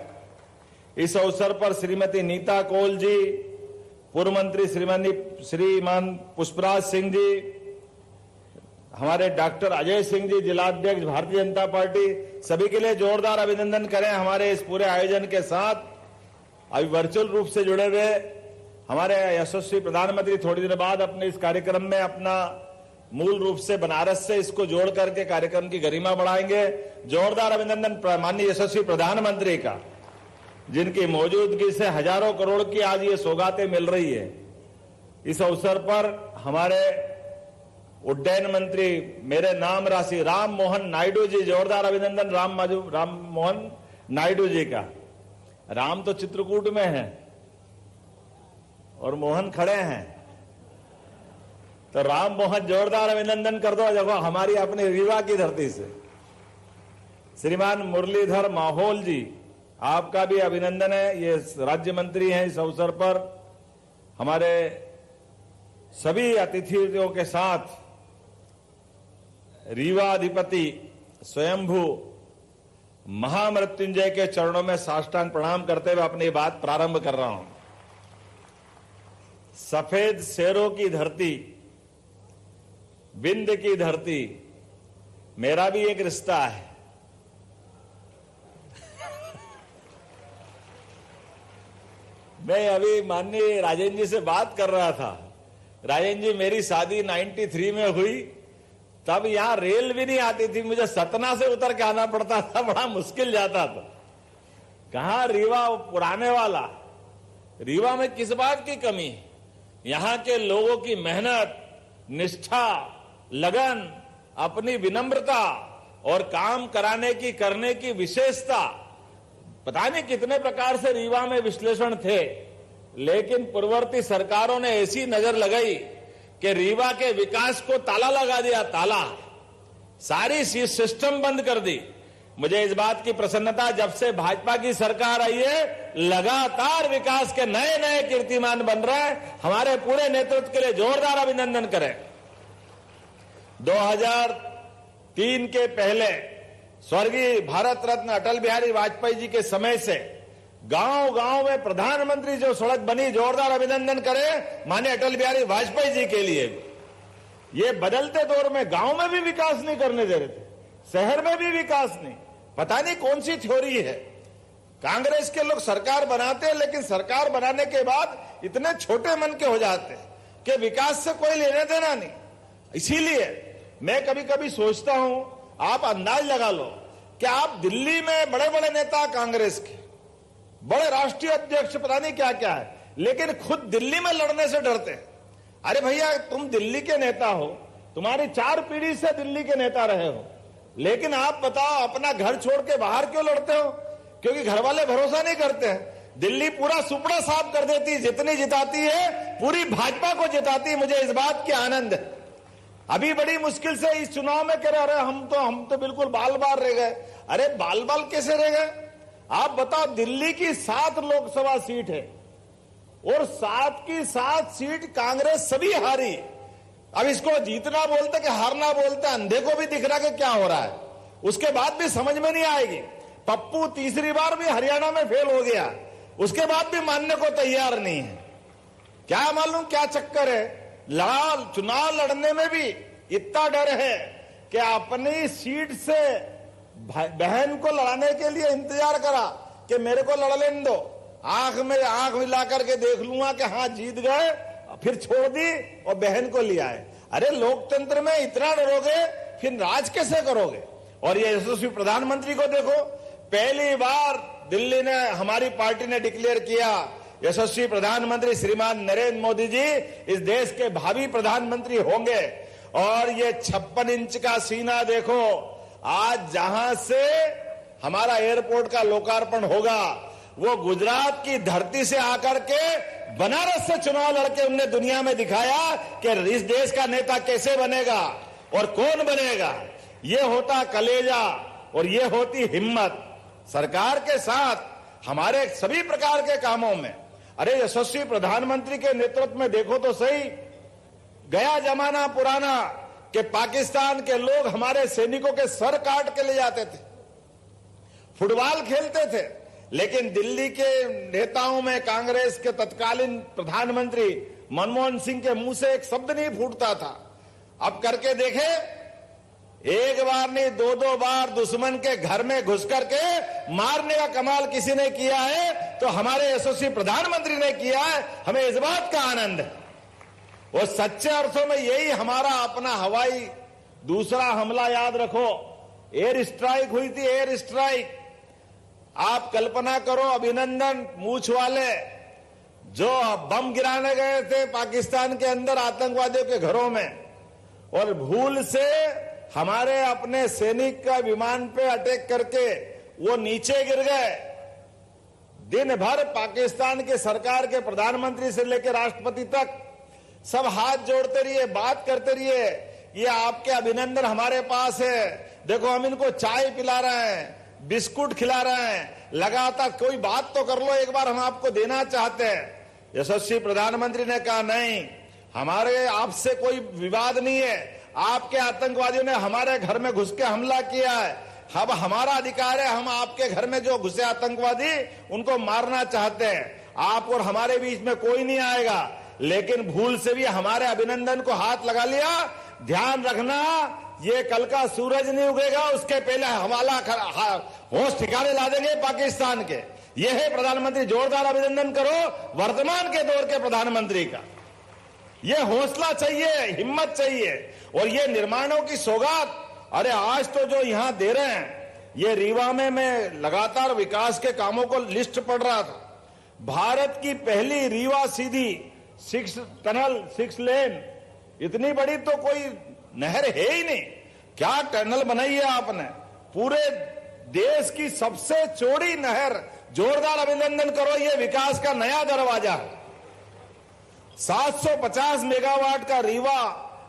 इस अवसर पर श्रीमती नीता कौल जी, पूर्व मंत्री श्रीमान पुष्पराज सिंह जी, हमारे डॉक्टर अजय सिंह जी जिलाध्यक्ष भारतीय जनता पार्टी, सभी के लिए जोरदार अभिनंदन करें। हमारे इस पूरे आयोजन के साथ अभी वर्चुअल रूप से जुड़े हुए हमारे यशस्वी प्रधानमंत्री थोड़ी देर बाद अपने इस कार्यक्रम में अपना मूल रूप से बनारस से इसको जोड़ करके कार्यक्रम की गरिमा बढ़ाएंगे। जोरदार अभिनंदन माननीय यशस्वी प्रधानमंत्री का, जिनकी मौजूदगी से हजारों करोड़ की आज ये सौगातें मिल रही है। इस अवसर पर हमारे उड्डयन मंत्री, मेरे नाम राशि राम मोहन नायडू जी, जोरदार अभिनंदन राम मोहन नायडू जी का। राम तो चित्रकूट में है और मोहन खड़े हैं, तो राम मोहन जोरदार अभिनंदन कर दो। देखो हमारी अपनी रीवा की धरती से श्रीमान मुरलीधर माहौल जी, आपका भी अभिनंदन है। ये राज्य मंत्री हैं। इस अवसर पर हमारे सभी अतिथियों के साथ रीवा अधिपति स्वयंभू महामृत्युंजय के चरणों में साष्टांग प्रणाम करते हुए अपनी बात प्रारंभ कर रहा हूं। सफेद शेरों की धरती, विंध्य की धरती, मेरा भी एक रिश्ता है। मैं अभी माननीय राजेंद्र जी से बात कर रहा था। राजेंद्र जी, मेरी शादी 93 में हुई, तब यहां रेल भी नहीं आती थी, मुझे सतना से उतर के आना पड़ता था, बड़ा मुश्किल जाता था। कहां रीवा पुराने वाला, रीवा में किस बात की कमी? यहां के लोगों की मेहनत, निष्ठा, लगन, अपनी विनम्रता और काम कराने की करने की विशेषता, पता नहीं कितने प्रकार से रीवा में विश्लेषण थे, लेकिन पूर्ववर्ती सरकारों ने ऐसी नजर लगाई कि रीवा के विकास को ताला लगा दिया, ताला, सारी सिस्टम बंद कर दी। मुझे इस बात की प्रसन्नता, जब से भाजपा की सरकार आई है लगातार विकास के नए नए कीर्तिमान बन रहे हैं। हमारे पूरे नेतृत्व के लिए जोरदार अभिनंदन करें। 2003 के पहले स्वर्गीय भारत रत्न अटल बिहारी वाजपेयी जी के समय से गांव गांव में प्रधानमंत्री जो सड़क बनी, जोरदार अभिनंदन करें माननीय अटल बिहारी वाजपेयी जी के लिए। ये बदलते दौर में गांव में भी विकास नहीं करने दे रहे थे, शहर में भी विकास नहीं। पता नहीं कौन सी थ्योरी है। कांग्रेस के लोग सरकार बनाते हैं, लेकिन सरकार बनाने के बाद इतने छोटे मन के हो जाते हैं कि विकास से कोई लेने देना नहीं। इसीलिए मैं कभी कभी सोचता हूं, आप अंदाज लगा लो कि आप दिल्ली में बड़े बड़े नेता कांग्रेस के, बड़े राष्ट्रीय अध्यक्ष, पता नहीं क्या क्या है, लेकिन खुद दिल्ली में लड़ने से डरते हैं। अरे भैया, तुम दिल्ली के नेता हो, तुम्हारी 4 पीढ़ी से दिल्ली के नेता रहे हो, लेकिन आप बताओ अपना घर छोड़ के बाहर क्यों लड़ते हो? क्योंकि घर वाले भरोसा नहीं करते हैं। दिल्ली पूरा सुपड़ा साफ कर देती, जितनी जिताती है पूरी भाजपा को जिताती। मुझे इस बात की आनंद है। अभी बड़ी मुश्किल से इस चुनाव में कह रहे हम तो बिल्कुल बाल बाल रह गए। अरे बाल बाल कैसे रह गए? आप बताओ, दिल्ली की 7 लोकसभा सीट है, और 7 की 7 सीट कांग्रेस सभी हारी। अब इसको जीतना बोलते कि हारना बोलते, अंधे को भी दिख रहा कि क्या हो रहा है, उसके बाद भी समझ में नहीं आएगी। पप्पू तीसरी बार भी हरियाणा में फेल हो गया, उसके बाद भी मानने को तैयार नहीं है। क्या मालूम क्या चक्कर है, चुनाव लड़ने में भी इतना डर है कि अपनी सीट से बहन को लड़ाने के लिए इंतजार करा कि मेरे को लड़ लेने दो, आंख में आंख मिला करके देख लूंगा कि हाँ जीत गए, फिर छोड़ दी और बहन को लिया है। अरे लोकतंत्र में इतना डरोगे फिर राज कैसे करोगे। और ये यशस्वी प्रधानमंत्री को देखो, पहली बार दिल्ली ने, हमारी पार्टी ने डिक्लेयर किया यशस्वी प्रधानमंत्री श्रीमान नरेंद्र मोदी जी इस देश के भावी प्रधानमंत्री होंगे। और ये 56 इंच का सीना देखो, आज जहां से हमारा एयरपोर्ट का लोकार्पण होगा वो गुजरात की धरती से आकर के बनारस से चुनाव लड़के उनने दुनिया में दिखाया कि इस देश का नेता कैसे बनेगा और कौन बनेगा। ये होता कलेजा और ये होती हिम्मत। सरकार के साथ हमारे सभी प्रकार के कामों में, अरे यशस्वी प्रधानमंत्री के नेतृत्व में देखो तो सही, गया जमाना पुराना कि पाकिस्तान के लोग हमारे सैनिकों के सर काट के ले जाते थे, फुटबॉल खेलते थे, लेकिन दिल्ली के नेताओं में कांग्रेस के तत्कालीन प्रधानमंत्री मनमोहन सिंह के मुंह से एक शब्द नहीं फूटता था। अब करके देखे, एक बार नहीं 2-2 बार दुश्मन के घर में घुस करके मारने का कमाल किसी ने किया है तो हमारे यशस्वी प्रधानमंत्री ने किया है। हमें इस बात का आनंद है। और सच्चे अर्थों में यही हमारा अपना हवाई दूसरा हमला याद रखो, एयर स्ट्राइक हुई थी, एयर स्ट्राइक। आप कल्पना करो, अभिनंदन मूछ वाले जो बम गिराने गए थे पाकिस्तान के अंदर आतंकवादियों के घरों में, और भूल से हमारे अपने सैनिक का विमान पे अटैक करके वो नीचे गिर गए। दिन भर पाकिस्तान की सरकार के प्रधानमंत्री से लेकर राष्ट्रपति तक सब हाथ जोड़ते रहिए, बात करते रहिए, ये आपके अभिनंदन हमारे पास है, देखो हम इनको चाय पिला रहे हैं, बिस्कुट खिला रहे हैं, लगातार कोई बात तो कर लो, एक बार हम आपको देना चाहते हैं। यशस्वी प्रधानमंत्री ने कहा नहीं, हमारे आपसे कोई विवाद नहीं है, आपके आतंकवादियों ने हमारे घर में घुस के हमला किया है, अब हमारा अधिकार है, हम आपके घर में जो घुसे आतंकवादी उनको मारना चाहते हैं, आप और हमारे बीच में कोई नहीं आएगा। लेकिन भूल से भी हमारे अभिनंदन को हाथ लगा लिया। ध्यान रखना, ये कल का सूरज नहीं उगेगा उसके पहले हवाला होश ठिकाने ला देंगे पाकिस्तान के। ये है प्रधानमंत्री, जोरदार अभिनंदन करो वर्तमान के दौर के प्रधानमंत्री का। ये हौसला चाहिए, हिम्मत चाहिए, और ये निर्माणों की सौगात। अरे आज तो जो यहां दे रहे हैं, ये रीवा में मैं लगातार विकास के कामों को लिस्ट पढ़ रहा था। भारत की पहली रीवा सीधी 6 टनल 6 लेन, इतनी बड़ी तो कोई नहर है ही नहीं। क्या टनल बनाई है आपने, पूरे देश की सबसे चौड़ी नहर। जोरदार अभिनंदन करो, ये विकास का नया दरवाजा है। 750 मेगावाट का रीवा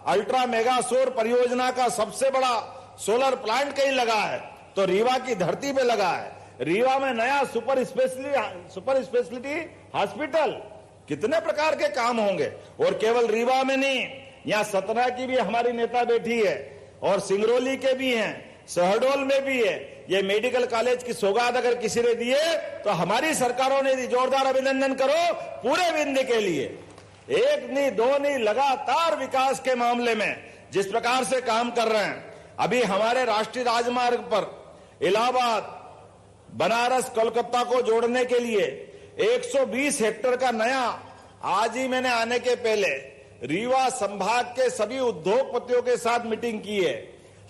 अल्ट्रा मेगा सौर परियोजना का सबसे बड़ा सोलर प्लांट कहीं लगा है तो रीवा की धरती पे लगा है। रीवा में नया सुपर स्पेशलिटी हॉस्पिटल, कितने प्रकार के काम होंगे। और केवल रीवा में नहीं, यहां सतना की भी हमारी नेता बैठी है और सिंगरौली के भी हैं, शहडोल में भी है। ये मेडिकल कॉलेज की सौगात अगर किसी ने दिए तो हमारी सरकारों ने दी। जोरदार अभिनंदन करो पूरे विंध्य के लिए। एक नहीं, दो नहीं, लगातार विकास के मामले में जिस प्रकार से काम कर रहे हैं। अभी हमारे राष्ट्रीय राजमार्ग पर इलाहाबाद, बनारस, कोलकाता को जोड़ने के लिए 120 हेक्टेयर का नया, आज ही मैंने आने के पहले रीवा संभाग के सभी उद्योगपतियों के साथ मीटिंग की है।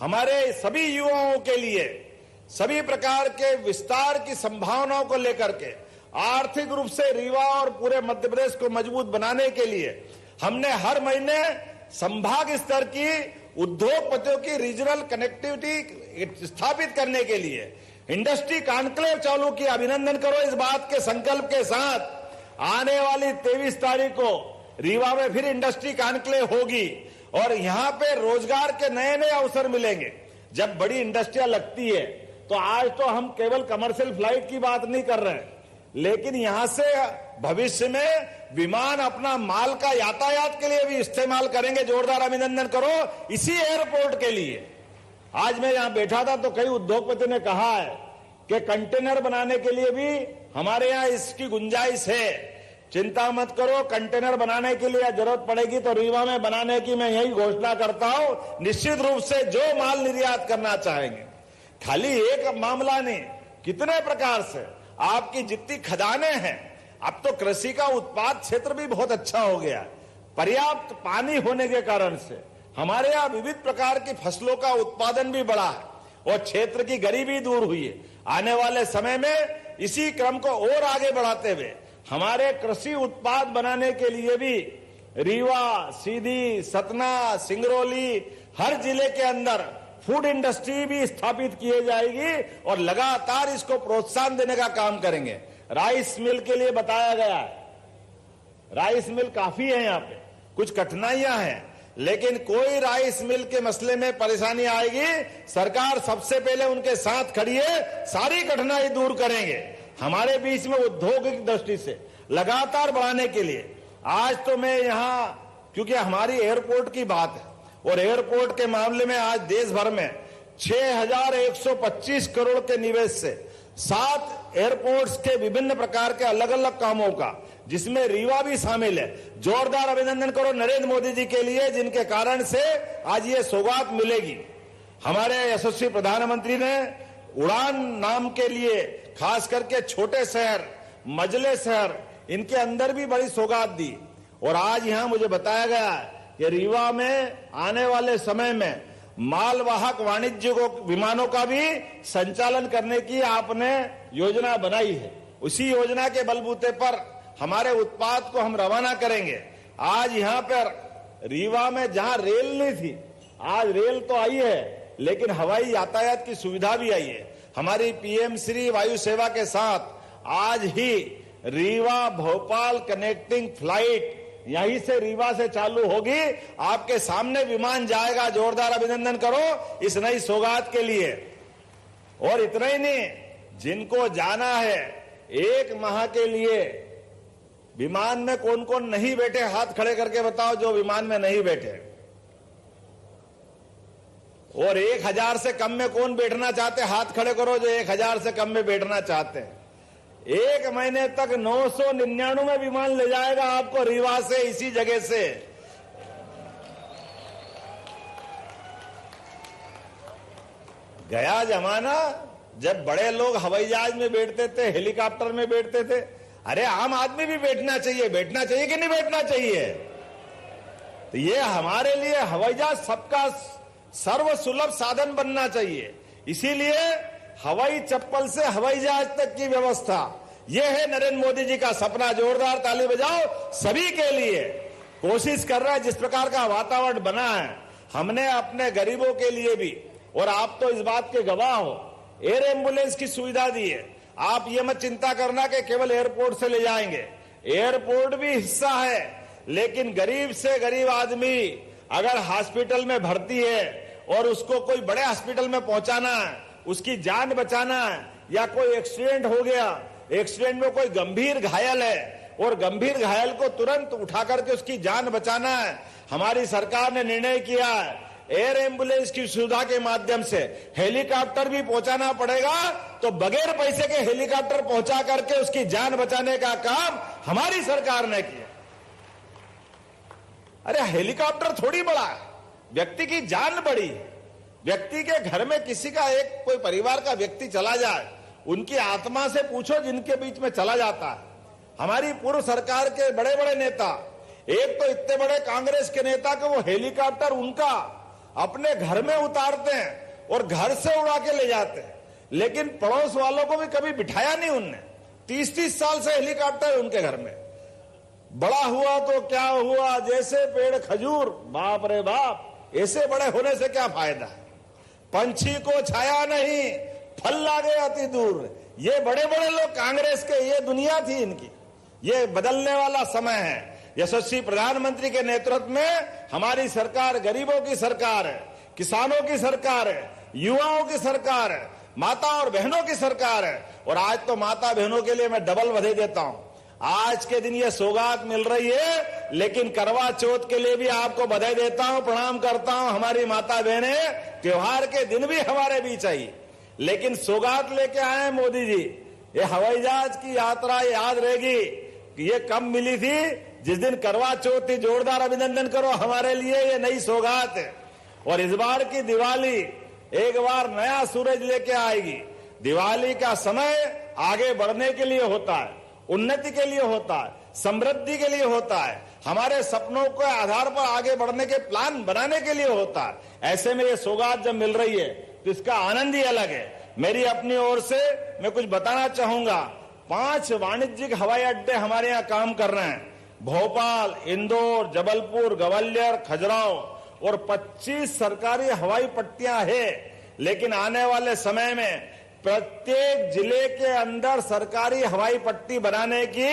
हमारे सभी युवाओं के लिए सभी प्रकार के विस्तार की संभावनाओं को लेकर के आर्थिक रूप से रीवा और पूरे मध्य प्रदेश को मजबूत बनाने के लिए हमने हर महीने संभाग स्तर की उद्योगपतियों की रीजनल कनेक्टिविटी स्थापित करने के लिए इंडस्ट्री कॉन्क्लेव चालू किया। अभिनंदन करो इस बात के संकल्प के साथ। आने वाली 23 तारीख को रीवा में फिर इंडस्ट्री कॉन्क्लेव होगी और यहां पे रोजगार के नए नए अवसर मिलेंगे। जब बड़ी इंडस्ट्रियां लगती है तो आज तो हम केवल कमर्शियल फ्लाइट की बात नहीं कर रहे हैं, लेकिन यहां से भविष्य में विमान अपना माल का यातायात के लिए भी इस्तेमाल करेंगे। जोरदार अभिनंदन करो इसी एयरपोर्ट के लिए। आज मैं यहां बैठा था तो कई उद्योगपति ने कहा है कि कंटेनर बनाने के लिए भी हमारे यहां इसकी गुंजाइश है। चिंता मत करो, कंटेनर बनाने के लिए जरूरत पड़ेगी तो रीवा में बनाने की मैं यही घोषणा करता हूं। निश्चित रूप से जो माल निर्यात करना चाहेंगे, खाली एक मामला नहीं, कितने प्रकार से आपकी जितनी खदानें हैं, अब तो कृषि का उत्पाद क्षेत्र भी बहुत अच्छा हो गया। पर्याप्त पानी होने के कारण से हमारे यहाँ विविध प्रकार की फसलों का उत्पादन भी बढ़ा है और क्षेत्र की गरीबी दूर हुई है। आने वाले समय में इसी क्रम को और आगे बढ़ाते हुए हमारे कृषि उत्पाद बनाने के लिए भी रीवा, सीधी, सतना, सिंगरौली हर जिले के अंदर फूड इंडस्ट्री भी स्थापित की जाएगी और लगातार इसको प्रोत्साहन देने का काम करेंगे। राइस मिल के लिए बताया गया है, राइस मिल काफी है, यहाँ पे कुछ कठिनाइयां हैं, लेकिन कोई राइस मिल के मसले में परेशानी आएगी, सरकार सबसे पहले उनके साथ खड़ी है, सारी कठिनाई दूर करेंगे। हमारे बीच में औद्योगिक दृष्टि से लगातार बढ़ाने के लिए आज तो मैं यहां, क्योंकि हमारी एयरपोर्ट की बात है और एयरपोर्ट के मामले में आज देश भर में 6,125 करोड़ के निवेश से 7 एयरपोर्ट्स के विभिन्न प्रकार के अलग अलग कामों का, जिसमें रीवा भी शामिल है। जोरदार अभिनंदन करो नरेंद्र मोदी जी के लिए, जिनके कारण से आज ये सौगात मिलेगी। हमारे यशस्वी प्रधानमंत्री ने उड़ान नाम के लिए खास करके छोटे शहर, मझले शहर, इनके अंदर भी बड़ी सौगात दी। और आज यहां मुझे बताया गया कि रीवा में आने वाले समय में मालवाहक वाणिज्य विमानों का भी संचालन करने की आपने योजना बनाई है। उसी योजना के बलबूते पर हमारे उत्पाद को हम रवाना करेंगे। आज यहां पर रीवा में जहां रेल नहीं थी, आज रेल तो आई है, लेकिन हवाई यातायात की सुविधा भी आई है। हमारी पीएम श्री वायु सेवा के साथ आज ही रीवा भोपाल कनेक्टिंग फ्लाइट यहीं से रीवा से चालू होगी। आपके सामने विमान जाएगा। जोरदार अभिनंदन करो इस नई सौगात के लिए। और इतना ही नहीं, जिनको जाना है 1 माह के लिए विमान में कौन कौन नहीं बैठे, हाथ खड़े करके बताओ जो विमान में नहीं बैठे। और 1000 से कम में कौन बैठना चाहते, हाथ खड़े करो जो 1000 से कम में बैठना चाहते हैं। 1 महीने तक 999 विमान ले जाएगा आपको रीवा से, इसी जगह से। गया जमाना जब बड़े लोग हवाई जहाज में बैठते थे, हेलीकॉप्टर में बैठते थे। अरे आम आदमी भी बैठना चाहिए, बैठना चाहिए कि नहीं बैठना चाहिए? तो ये हमारे लिए हवाई जहाज सबका सर्व सुलभ साधन बनना चाहिए। इसीलिए हवाई चप्पल से हवाई जहाज तक की व्यवस्था, यह है नरेंद्र मोदी जी का सपना। जोरदार ताली बजाओ सभी के लिए। कोशिश कर रहा है, जिस प्रकार का वातावरण बना है, हमने अपने गरीबों के लिए भी, और आप तो इस बात के गवाह हो, एयर एम्बुलेंस की सुविधा दी है। आप ये मत चिंता करना कि केवल एयरपोर्ट से ले जाएंगे, एयरपोर्ट भी हिस्सा है, लेकिन गरीब से गरीब आदमी अगर हॉस्पिटल में भर्ती है और उसको कोई बड़े हॉस्पिटल में पहुंचाना है, उसकी जान बचाना है, या कोई एक्सीडेंट हो गया, एक्सीडेंट में कोई गंभीर घायल है और गंभीर घायल को तुरंत उठा करके उसकी जान बचाना है, हमारी सरकार ने निर्णय किया है एयर एम्बुलेंस की सुविधा के माध्यम से हेलीकॉप्टर भी पहुंचाना पड़ेगा, तो बगैर पैसे के हेलीकॉप्टर पहुंचा करके उसकी जान बचाने का काम हमारी सरकार ने किया। अरे हेलीकॉप्टर थोड़ी बड़ा है, व्यक्ति की जान बड़ी है। व्यक्ति के घर में किसी का एक कोई परिवार का व्यक्ति चला जाए, उनकी आत्मा से पूछो जिनके बीच में चला जाता है। हमारी पूर्व सरकार के बड़े बड़े नेता, एक तो इतने बड़े कांग्रेस के नेता कि वो हेलीकॉप्टर उनका अपने घर में उतारते हैं और घर से उड़ा के ले जाते हैं, लेकिन पड़ोस वालों को भी कभी बिठाया नहीं उनने। 30-30 साल से हेलीकॉप्टर उनके घर में। बड़ा हुआ तो क्या हुआ, जैसे पेड़ खजूर, बाप रे बाप, ऐसे बड़े होने से क्या फायदा है। पंछी को छाया नहीं, फल लागे अति दूर। ये बड़े बड़े लोग कांग्रेस के, ये दुनिया थी इनकी। ये बदलने वाला समय है। यशस्वी प्रधानमंत्री के नेतृत्व में हमारी सरकार गरीबों की सरकार है, किसानों की सरकार है, युवाओं की सरकार है, माता और बहनों की सरकार है। और आज तो माता बहनों के लिए मैं डबल बधाई देता हूं। आज के दिन ये सौगात मिल रही है, लेकिन करवा चौथ के लिए भी आपको बधाई देता हूं, प्रणाम करता हूं। हमारी माता बहनें त्योहार के दिन भी हमारे बीच आई, लेकिन सौगात लेके आए मोदी जी। ये हवाई जहाज की यात्रा याद रहेगी कि ये कब मिली थी, जिस दिन करवा चौथ थी। जोरदार अभिनंदन करो, हमारे लिए ये नई सौगात है। और इस बार की दिवाली एक बार नया सूरज लेके आएगी। दिवाली का समय आगे बढ़ने के लिए होता है, उन्नति के लिए होता है, समृद्धि के लिए होता है, हमारे सपनों के आधार पर आगे बढ़ने के प्लान बनाने के लिए होता है। ऐसे में ये सौगात जब मिल रही है तो इसका आनंद ही अलग है। मेरी अपनी ओर से मैं कुछ बताना चाहूंगा। 5 वाणिज्यिक हवाई अड्डे हमारे यहाँ काम कर रहे हैं, भोपाल, इंदौर, जबलपुर, ग्वालियर, खजुराहो, और 25 सरकारी हवाई पट्टियां हैं। लेकिन आने वाले समय में प्रत्येक जिले के अंदर सरकारी हवाई पट्टी बनाने की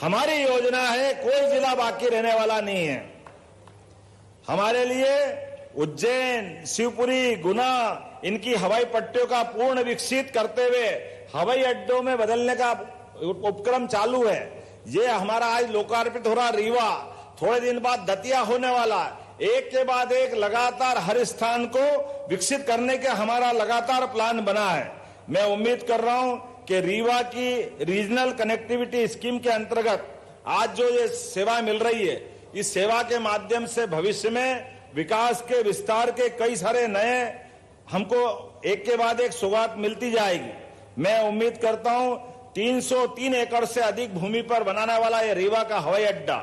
हमारी योजना है। कोई जिला बाकी रहने वाला नहीं है। हमारे लिए उज्जैन, शिवपुरी, गुना, इनकी हवाई पट्टियों का पूर्ण विकसित करते हुए हवाई अड्डों में बदलने का उपक्रम चालू है। ये हमारा आज लोकार्पित हो रहा रीवा, थोड़े दिन बाद दतिया होने वाला है। एक के बाद एक लगातार हर स्थान को विकसित करने के हमारा लगातार प्लान बना है। मैं उम्मीद कर रहा हूं कि रीवा की रीजनल कनेक्टिविटी स्कीम के अंतर्गत आज जो ये सेवा मिल रही है, इस सेवा के माध्यम से भविष्य में विकास के विस्तार के कई सारे नए हमको एक के बाद एक सौगात मिलती जाएगी। मैं उम्मीद करता हूं 303 एकड़ से अधिक भूमि पर बनाने वाला ये रीवा का हवाई अड्डा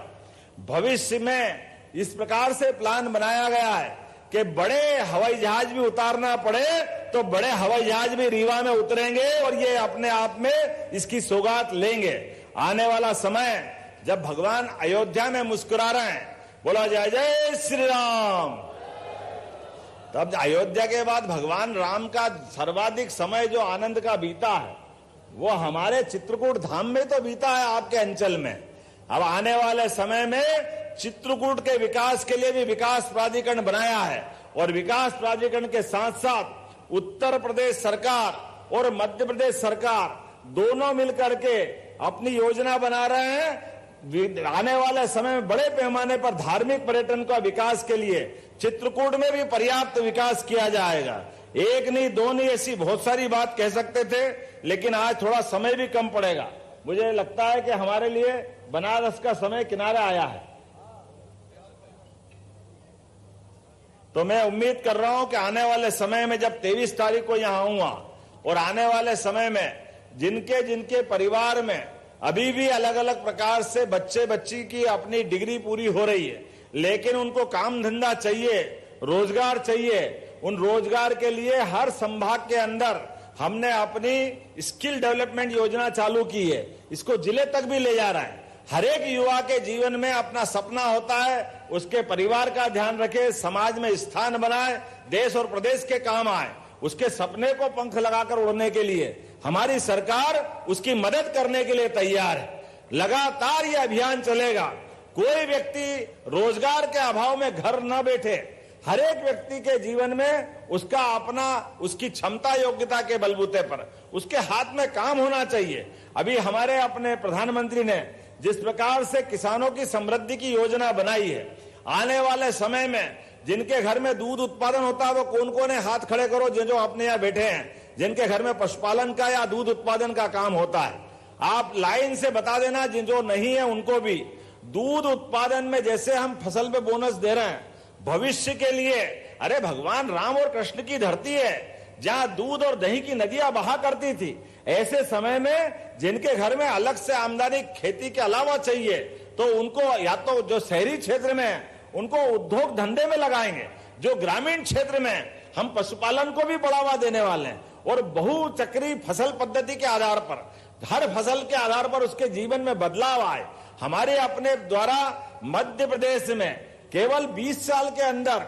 भविष्य में इस प्रकार से प्लान बनाया गया है कि बड़े हवाई जहाज भी उतारना पड़े तो बड़े हवाई जहाज भी रीवा में उतरेंगे और ये अपने आप में इसकी सौगात लेंगे। आने वाला समय जब भगवान अयोध्या में मुस्कुरा रहे हैं, बोला जय जय श्री राम, तब अयोध्या के बाद भगवान राम का सर्वाधिक समय जो आनंद का बीता है वो हमारे चित्रकूट धाम में तो बीता है, आपके अंचल में। अब आने वाले समय में चित्रकूट के विकास के लिए भी विकास प्राधिकरण बनाया है, और विकास प्राधिकरण के साथ साथ उत्तर प्रदेश सरकार और मध्य प्रदेश सरकार दोनों मिलकर के अपनी योजना बना रहे हैं। आने वाले समय में बड़े पैमाने पर धार्मिक पर्यटन का विकास के लिए चित्रकूट में भी पर्याप्त विकास किया जाएगा। एक नहीं, दो नहीं, ऐसी बहुत सारी बात कह सकते थे, लेकिन आज थोड़ा समय भी कम पड़ेगा। मुझे लगता है कि हमारे लिए बनारस का समय किनारे आया है, तो मैं उम्मीद कर रहा हूं कि आने वाले समय में जब 23 तारीख को यहां आऊंगा और आने वाले समय में जिनके जिनके परिवार में अभी भी अलग अलग प्रकार से बच्चे बच्ची की अपनी डिग्री पूरी हो रही है, लेकिन उनको काम धंधा चाहिए, रोजगार चाहिए, उन रोजगार के लिए हर संभाग के अंदर हमने अपनी स्किल डेवलपमेंट योजना चालू की है। इसको जिले तक भी ले जा रहा है। हर एक युवा के जीवन में अपना सपना होता है, उसके परिवार का ध्यान रखे, समाज में स्थान बनाए, देश और प्रदेश के काम आए। उसके सपने को पंख लगाकर उड़ने के लिए हमारी सरकार उसकी मदद करने के लिए तैयार है। लगातार ये अभियान चलेगा। कोई व्यक्ति रोजगार के अभाव में घर न बैठे। हर एक व्यक्ति के जीवन में उसका अपना, उसकी क्षमता योग्यता के बलबूते पर उसके हाथ में काम होना चाहिए। अभी हमारे अपने प्रधानमंत्री ने जिस प्रकार से किसानों की समृद्धि की योजना बनाई है, आने वाले समय में जिनके घर में दूध उत्पादन होता है वो कौन कौन है, हाथ खड़े करो जो अपने यहाँ बैठे हैं, जिनके घर में पशुपालन का या दूध उत्पादन का काम होता है। आप लाइन से बता देना, जो नहीं है उनको भी। दूध उत्पादन में जैसे हम फसल पे बोनस दे रहे हैं भविष्य के लिए, अरे भगवान राम और कृष्ण की धरती है जहां दूध और दही की नदियां बहा करती थी, ऐसे समय में जिनके घर में अलग से आमदनी खेती के अलावा चाहिए तो उनको या तो जो शहरी क्षेत्र में उनको उद्योग धंधे में लगाएंगे, जो ग्रामीण क्षेत्र में हम पशुपालन को भी बढ़ावा देने वाले हैं, और बहुचक्री फसल पद्धति के आधार पर हर फसल के आधार पर उसके जीवन में बदलाव आए। हमारे अपने द्वारा मध्य प्रदेश में केवल 20 साल के अंदर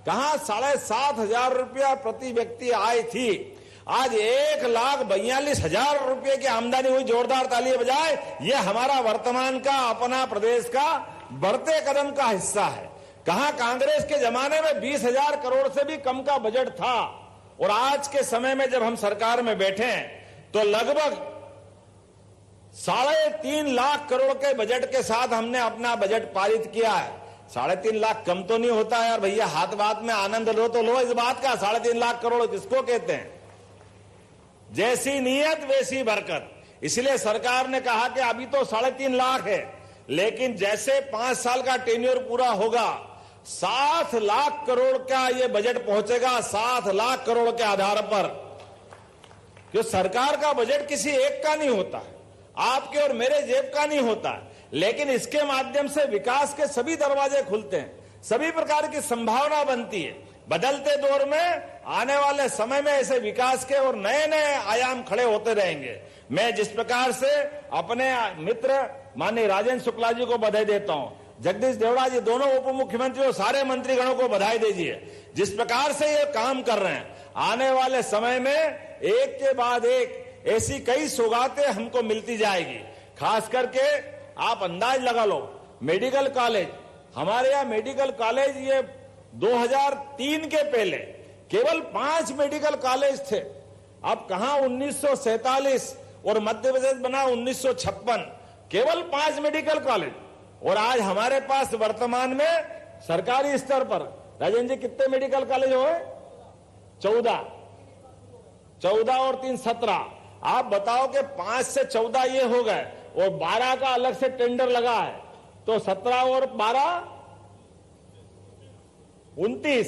कहां 7,500 रुपया प्रति व्यक्ति आय थी, आज 1,42,000 रुपये की आमदनी हुई। जोरदार ताली बजाए। यह हमारा वर्तमान का अपना प्रदेश का बढ़ते कदम का हिस्सा है। कहां कांग्रेस के जमाने में 20,000 करोड़ से भी कम का बजट था, और आज के समय में जब हम सरकार में बैठे हैं तो लगभग 3.5 लाख करोड़ के बजट के साथ हमने अपना बजट पारित किया है। 3.5 लाख कम तो नहीं होता है यार भैया, हाथ बात में आनंद लो तो लो इस बात का। 3.5 लाख करोड़ किसको कहते हैं? जैसी नीयत वैसी बरकत। इसलिए सरकार ने कहा कि अभी तो 3.5 लाख है, लेकिन जैसे 5 साल का टेन्योर पूरा होगा 7 लाख करोड़ का ये बजट पहुंचेगा। 7 लाख करोड़ के आधार पर, क्योंकि सरकार का बजट किसी एक का नहीं होता, आपके और मेरे जेब का नहीं होता, लेकिन इसके माध्यम से विकास के सभी दरवाजे खुलते हैं, सभी प्रकार की संभावना बनती है। बदलते दौर में आने वाले समय में ऐसे विकास के और नए नए आयाम खड़े होते रहेंगे। मैं जिस प्रकार से अपने मित्र माननीय राजेंद्र शुक्ला जी को बधाई देता हूं, जगदीश देवड़ा जी, दोनों उप मुख्यमंत्री और सारे मंत्रीगणों को बधाई दीजिए। जिस प्रकार से ये काम कर रहे हैं, आने वाले समय में एक के बाद एक ऐसी कई सौगातें हमको मिलती जाएगी। खास करके आप अंदाज लगा लो, मेडिकल कॉलेज, हमारे यहाँ मेडिकल कॉलेज ये 2003 के पहले केवल 5 मेडिकल कॉलेज थे। अब कहां 1947 और मध्य प्रदेश बना 1956, केवल 5 मेडिकल कॉलेज। और आज हमारे पास वर्तमान में सरकारी स्तर पर, राजेंद्र जी कितने मेडिकल कॉलेज हो? 14 और 3 17। आप बताओ कि 5 से 14 ये हो गए और 12 का अलग से टेंडर लगा है, तो 17 और 12 29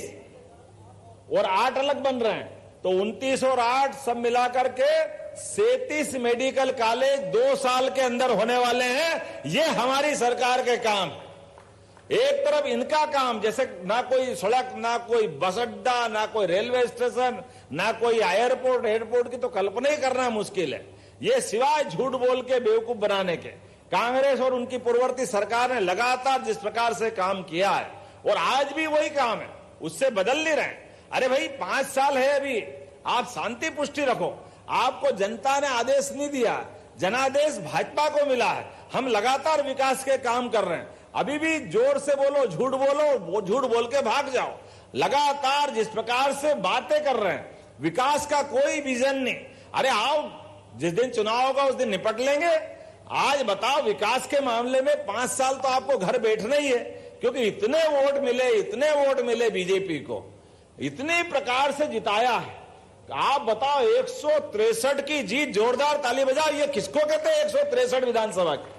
और 8 अलग बन रहे हैं, तो 29 और 8 सब मिलाकर के 37 मेडिकल कॉलेज 2 साल के अंदर होने वाले हैं। ये हमारी सरकार के काम। एक तरफ इनका काम, जैसे ना कोई सड़क, ना कोई बस अड्डा, ना कोई रेलवे स्टेशन, ना कोई एयरपोर्ट की तो कल्पना ही करना मुश्किल है। ये सिवाय झूठ बोल के बेवकूफ बनाने के कांग्रेस और उनकी पूर्ववर्ती सरकार ने लगातार जिस प्रकार से काम किया है, और आज भी वही काम है, उससे बदल नहीं रहे। अरे भाई 5 साल है अभी, आप शांति पुष्टि रखो। आपको जनता ने आदेश नहीं दिया, जनादेश भाजपा को मिला है। हम लगातार विकास के काम कर रहे हैं। अभी भी जोर से बोलो, झूठ बोलो, वो झूठ बोल के भाग जाओ। लगातार जिस प्रकार से बातें कर रहे हैं, विकास का कोई विजन नहीं। अरे आओ, जिस दिन चुनाव होगा उस दिन निपट लेंगे। आज बताओ, विकास के मामले में 5 साल तो आपको घर बैठना ही है, क्योंकि इतने वोट मिले बीजेपी को, इतने प्रकार से जिताया है। आप बताओ, 163 की जीत, जोरदार ताली बजाओ। ये किसको कहते हैं 163 विधानसभा की?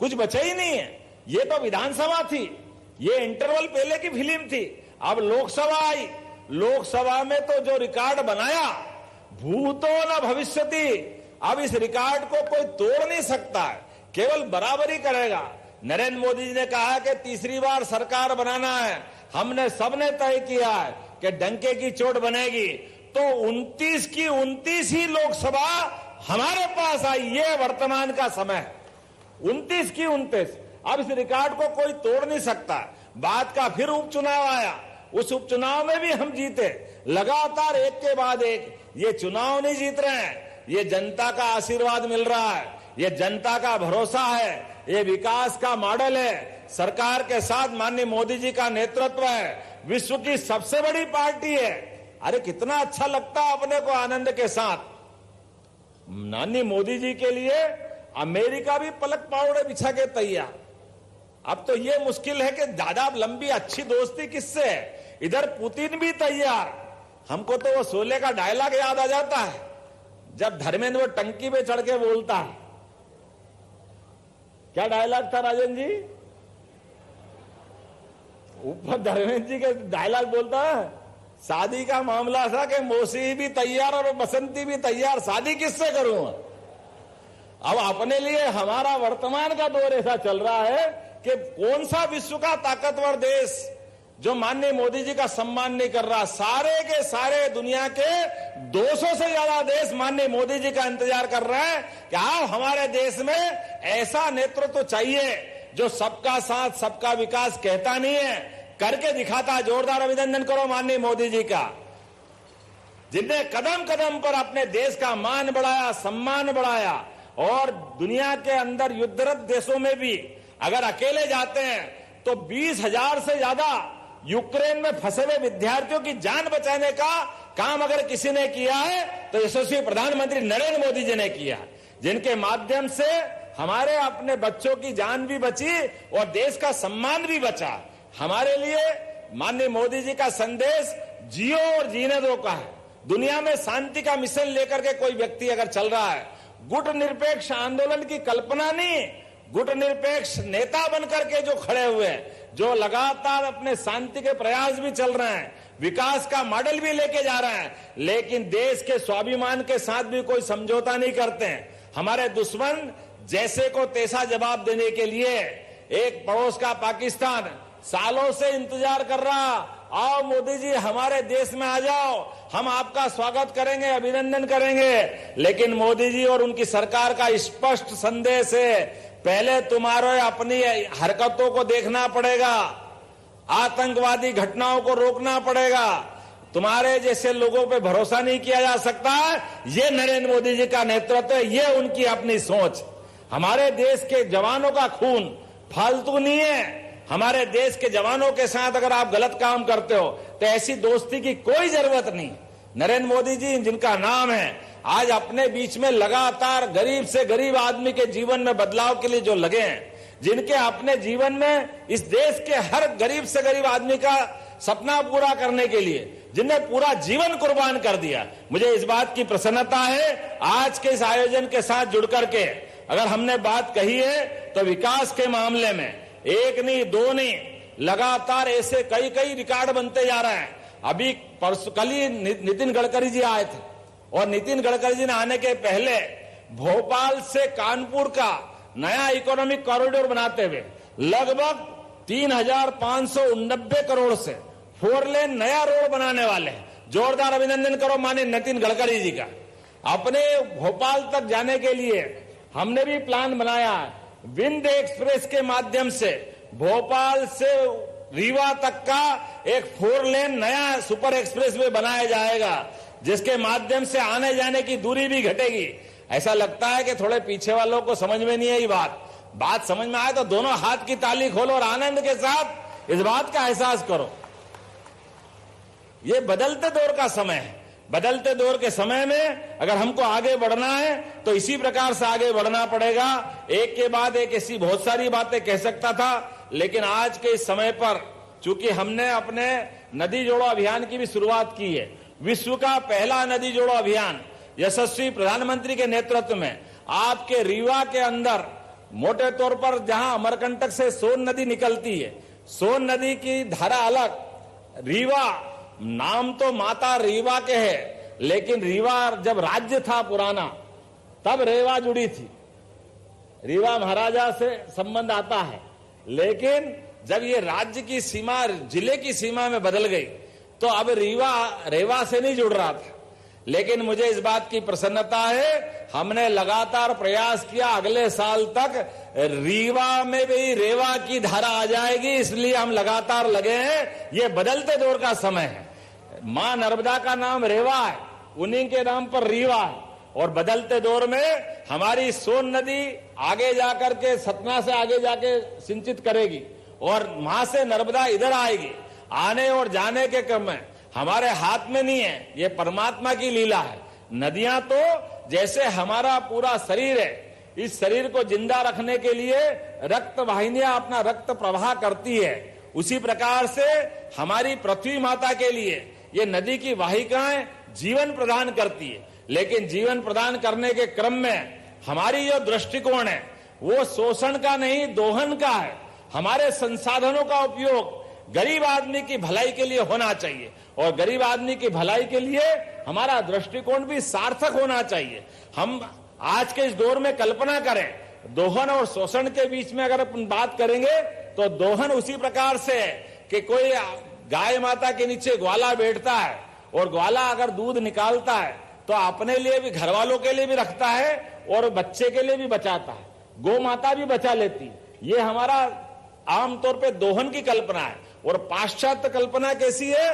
कुछ बचा ही नहीं है। ये तो विधानसभा थी, ये इंटरवल पहले की फिल्म थी। अब लोकसभा आई, लोकसभा में तो जो रिकॉर्ड बनाया, भूतो न भविष्यति, अब इस रिकॉर्ड को कोई तोड़ नहीं सकता है, केवल बराबरी करेगा। नरेंद्र मोदी जी ने कहा कि तीसरी बार सरकार बनाना है, हमने सबने तय किया है कि डंके की चोट बनेगी, तो 29 की 29 ही लोकसभा हमारे पास आई। ये वर्तमान का समय है, 29 की 29। अब इस रिकॉर्ड को कोई तोड़ नहीं सकता। बाद का फिर उपचुनाव आया, उस उपचुनाव में भी हम जीते। लगातार एक के बाद एक, ये चुनाव नहीं जीत रहे हैं, ये जनता का आशीर्वाद मिल रहा है, ये जनता का भरोसा है, ये विकास का मॉडल है। सरकार के साथ माननीय मोदी जी का नेतृत्व है, विश्व की सबसे बड़ी पार्टी है। अरे कितना अच्छा लगता है अपने को आनंद के साथ। माननीय मोदी जी के लिए अमेरिका भी पलक पावड़े बिछा के तैयार। अब तो ये मुश्किल है कि ज्यादा लंबी अच्छी दोस्ती किससे है। इधर पुतिन भी तैयार। हमको तो वो शोले का डायलॉग याद आ जाता है, जब धर्मेंद्र वो टंकी पे चढ़ के बोलता है। क्या डायलॉग था राजन जी? ऊपर धर्मेंद्र जी के डायलॉग बोलता है, शादी का मामला था कि मौसी भी तैयार और बसंती भी तैयार, शादी किससे करूंगा। अब अपने लिए हमारा वर्तमान का दौर ऐसा चल रहा है कि कौन सा विश्व का ताकतवर देश जो माननीय मोदी जी का सम्मान नहीं कर रहा। सारे के सारे दुनिया के 200 से ज्यादा देश माननीय मोदी जी का इंतजार कर रहे हैं कि आओ, हमारे देश में ऐसा नेतृत्व चाहिए जो सबका साथ सबका विकास कहता नहीं है, करके दिखाता। जोरदार अभिनंदन करो माननीय मोदी जी का, जिनने कदम कदम पर अपने देश का मान बढ़ाया, सम्मान बढ़ाया। और दुनिया के अंदर युद्धरत देशों में भी अगर अकेले जाते हैं तो 20,000 से ज्यादा यूक्रेन में फंसे हुए विद्यार्थियों की जान बचाने का काम अगर किसी ने किया है तो यशस्वी प्रधानमंत्री नरेंद्र मोदी जी ने किया। जिनके माध्यम से हमारे अपने बच्चों की जान भी बची और देश का सम्मान भी बचा। हमारे लिए माननीय मोदी जी का संदेश जियो और जीने दो का है। दुनिया में शांति का मिशन लेकर के कोई व्यक्ति अगर चल रहा है, गुट निरपेक्ष आंदोलन की कल्पना नहीं, गुट निरपेक्ष नेता बनकर के जो खड़े हुए हैं, जो लगातार अपने शांति के प्रयास भी चल रहे हैं, विकास का मॉडल भी लेके जा रहे हैं, लेकिन देश के स्वाभिमान के साथ भी कोई समझौता नहीं करते हैं। हमारे दुश्मन जैसे को तैसा जवाब देने के लिए एक पड़ोस का पाकिस्तान सालों से इंतजार कर रहा, आओ मोदी जी हमारे देश में आ जाओ, हम आपका स्वागत करेंगे, अभिनंदन करेंगे। लेकिन मोदी जी और उनकी सरकार का स्पष्ट संदेश है, पहले तुम्हारे अपनी हरकतों को देखना पड़ेगा, आतंकवादी घटनाओं को रोकना पड़ेगा, तुम्हारे जैसे लोगों पे भरोसा नहीं किया जा सकता। ये नरेंद्र मोदी जी का नेतृत्व है, ये उनकी अपनी सोच। हमारे देश के जवानों का खून फालतू नहीं है। हमारे देश के जवानों के साथ अगर आप गलत काम करते हो तो ऐसी दोस्ती की कोई जरूरत नहीं। नरेंद्र मोदी जी जिनका नाम है, आज अपने बीच में लगातार गरीब से गरीब आदमी के जीवन में बदलाव के लिए जो लगे हैं, जिनके अपने जीवन में इस देश के हर गरीब से गरीब आदमी का सपना पूरा करने के लिए जिनने पूरा जीवन कुर्बान कर दिया, मुझे इस बात की प्रसन्नता है आज के इस आयोजन के साथ जुड़ करके। अगर हमने बात कही है तो विकास के मामले में एक नहीं दो नहीं, लगातार ऐसे कई कई रिकॉर्ड बनते जा रहे हैं। अभी कल ही नितिन गडकरी जी आए थे और नितिन गडकरी जी ने आने के पहले भोपाल से कानपुर का नया इकोनॉमिक कॉरिडोर बनाते हुए लगभग 3,590 करोड़ से 4 लेन नया रोड बनाने वाले हैं। जोरदार अभिनंदन करो माननीय नितिन गडकरी जी का। अपने भोपाल तक जाने के लिए हमने भी प्लान बनाया है। विंध्य एक्सप्रेस के माध्यम से भोपाल से रीवा तक का एक 4 लेन नया सुपर एक्सप्रेस वे बनाया जाएगा, जिसके माध्यम से आने जाने की दूरी भी घटेगी। ऐसा लगता है कि थोड़े पीछे वालों को समझ में नहीं आई बात समझ में आए तो दोनों हाथ की ताली खोलो और आनंद के साथ इस बात का एहसास करो। ये बदलते दौर का समय है। बदलते दौर के समय में अगर हमको आगे बढ़ना है तो इसी प्रकार से आगे बढ़ना पड़ेगा। एक के बाद एक ऐसी बहुत सारी बातें कह सकता था, लेकिन आज के इस समय पर चूंकि हमने अपने नदी जोड़ो अभियान की भी शुरुआत की है, विश्व का पहला नदी जोड़ो अभियान यशस्वी प्रधानमंत्री के नेतृत्व में आपके रीवा के अंदर मोटे तौर पर जहां अमरकंटक से सोन नदी निकलती है, सोन नदी की धारा अलग, रीवा नाम तो माता रीवा के है, लेकिन रीवा जब राज्य था पुराना तब रेवा जुड़ी थी, रीवा महाराजा से संबंध आता है। लेकिन जब ये राज्य की सीमा जिले की सीमा में बदल गई तो अब रीवा रेवा से नहीं जुड़ रहा था। लेकिन मुझे इस बात की प्रसन्नता है, हमने लगातार प्रयास किया, अगले साल तक रीवा में भी रेवा की धारा आ जाएगी, इसलिए हम लगातार लगे हैं। ये बदलते दौर का समय है। मां नर्मदा का नाम रेवा है, उन्हीं के नाम पर रीवा है, और बदलते दौर में हमारी सोन नदी आगे जाकर के सतना से आगे जाके सिंचित करेगी और वहां से नर्मदा इधर आएगी। आने और जाने के क्रम में हमारे हाथ में नहीं है, ये परमात्मा की लीला है। नदियां तो जैसे हमारा पूरा शरीर है, इस शरीर को जिंदा रखने के लिए रक्त वाहिनियां अपना रक्त प्रवाह करती है, उसी प्रकार से हमारी पृथ्वी माता के लिए ये नदी की वाहिकाएं जीवन प्रदान करती है। लेकिन जीवन प्रदान करने के क्रम में हमारी जो दृष्टिकोण है वो शोषण का नहीं, दोहन का है। हमारे संसाधनों का उपयोग गरीब आदमी की भलाई के लिए होना चाहिए, और गरीब आदमी की भलाई के लिए हमारा दृष्टिकोण भी सार्थक होना चाहिए। हम आज के इस दौर में कल्पना करें, दोहन और शोषण के बीच में अगर अपन बात करेंगे तो दोहन उसी प्रकार से है कि कोई गाय माता के नीचे ग्वाला बैठता है और ग्वाला अगर दूध निकालता है तो अपने लिए भी, घर वालों के लिए भी रखता है और बच्चे के लिए भी बचाता है, गौ माता भी बचा लेती है। ये हमारा आमतौर पे दोहन की कल्पना है। और पाश्चात्य कल्पना कैसी है,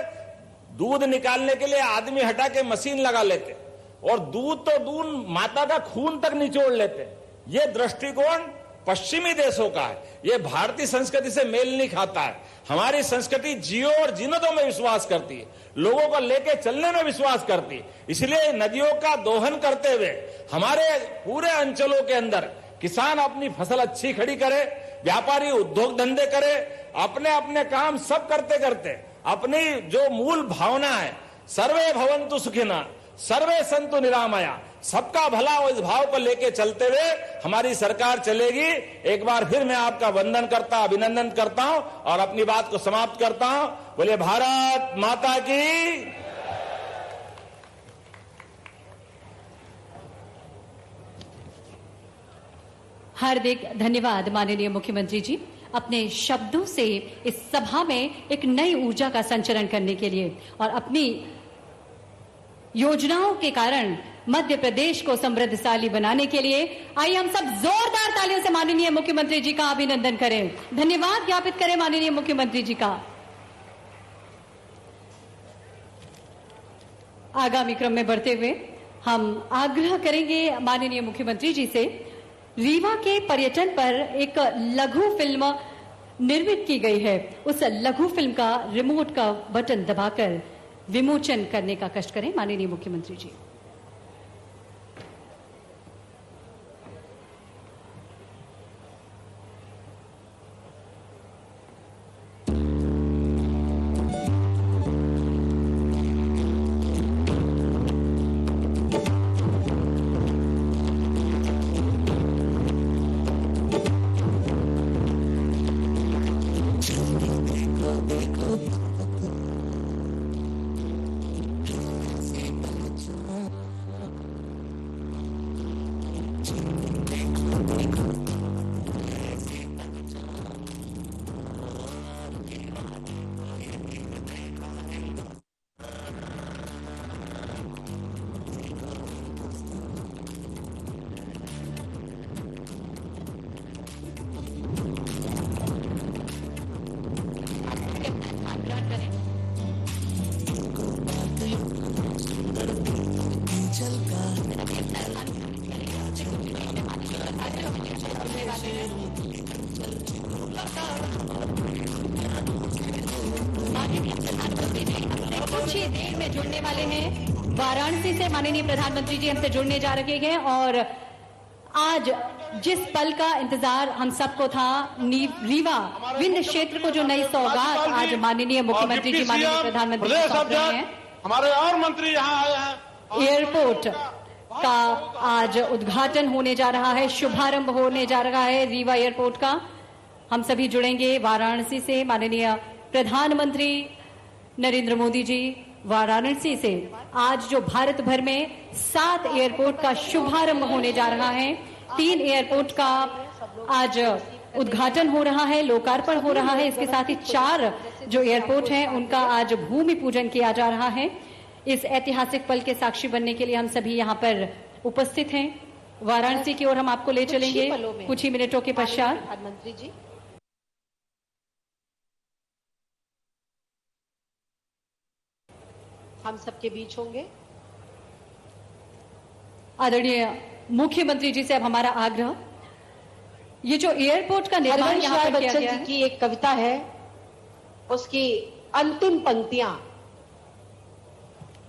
दूध निकालने के लिए आदमी हटा के मशीन लगा लेते और दूध तो दूध माता का खून तक निचोड़ लेते। ये दृष्टिकोण पश्चिमी देशों का है, ये भारतीय संस्कृति से मेल नहीं खाता है। हमारी संस्कृति जियो और जीनतों में विश्वास करती है, लोगों को लेके चलने में विश्वास करती है। इसलिए नदियों का दोहन करते हुए हमारे पूरे अंचलों के अंदर किसान अपनी फसल अच्छी खड़ी करे, व्यापारी उद्योग धंधे करे, अपने अपने काम सब करते करते अपनी जो मूल भावना है सर्वे भवन्तु सुखिनः सर्वे सन्तु निरामया, सबका भला हो, इस भाव को लेके चलते हुए हमारी सरकार चलेगी। एक बार फिर मैं आपका वंदन करता, अभिनंदन करता हूं और अपनी बात को समाप्त करता हूं। बोले भारत माता की। हार्दिक धन्यवाद माननीय मुख्यमंत्री जी, अपने शब्दों से इस सभा में एक नई ऊर्जा का संचरण करने के लिए और अपनी योजनाओं के कारण मध्य प्रदेश को समृद्धशाली बनाने के लिए आइए हम सब जोरदार तालियों से माननीय मुख्यमंत्री जी का अभिनंदन करें, धन्यवाद ज्ञापित करें माननीय मुख्यमंत्री जी का। आगामी क्रम में बढ़ते हुए हम आग्रह करेंगे माननीय मुख्यमंत्री जी से, रीवा के पर्यटन पर एक लघु फिल्म निर्मित की गई है, उस लघु फिल्म का रिमोट का बटन दबाकर विमोचन करने का कष्ट करें माननीय मुख्यमंत्री जी। कुछ ही देर में जुड़ने वाले हैं वाराणसी से माननीय प्रधानमंत्री जी हमसे जुड़ने जा रहे हैं और आज जिस पल का इंतजार हम सबको था, रीवा विंध्य क्षेत्र को जो नई सौगात आज माननीय मुख्यमंत्री जी माननीय प्रधानमंत्री जी सौंप रहे हैं। हमारे और मंत्री यहाँ आए हैं। एयरपोर्ट का आज उद्घाटन होने जा रहा है, शुभारंभ होने जा रहा है रीवा एयरपोर्ट का। हम सभी जुड़ेंगे वाराणसी से, माननीय प्रधानमंत्री नरेंद्र मोदी जी वाराणसी से आज जो भारत भर में 7 एयरपोर्ट का शुभारंभ होने जा रहा है, 3 एयरपोर्ट का आज उद्घाटन हो रहा है, लोकार्पण हो रहा है। इसके साथ ही 4 जो एयरपोर्ट हैं उनका आज भूमि पूजन किया जा रहा है। इस ऐतिहासिक पल के साक्षी बनने के लिए हम सभी यहाँ पर उपस्थित हैं। वाराणसी की ओर हम आपको ले चलेंगे कुछ ही मिनटों के पश्चात। प्रधानमंत्री जी हम सबके बीच होंगे। आदरणीय मुख्यमंत्री जी से अब हमारा आग्रह, ये जो एयरपोर्ट का निर्माण यहाँ पर किया गया है, की एक कविता है, उसकी अंतिम पंक्तियां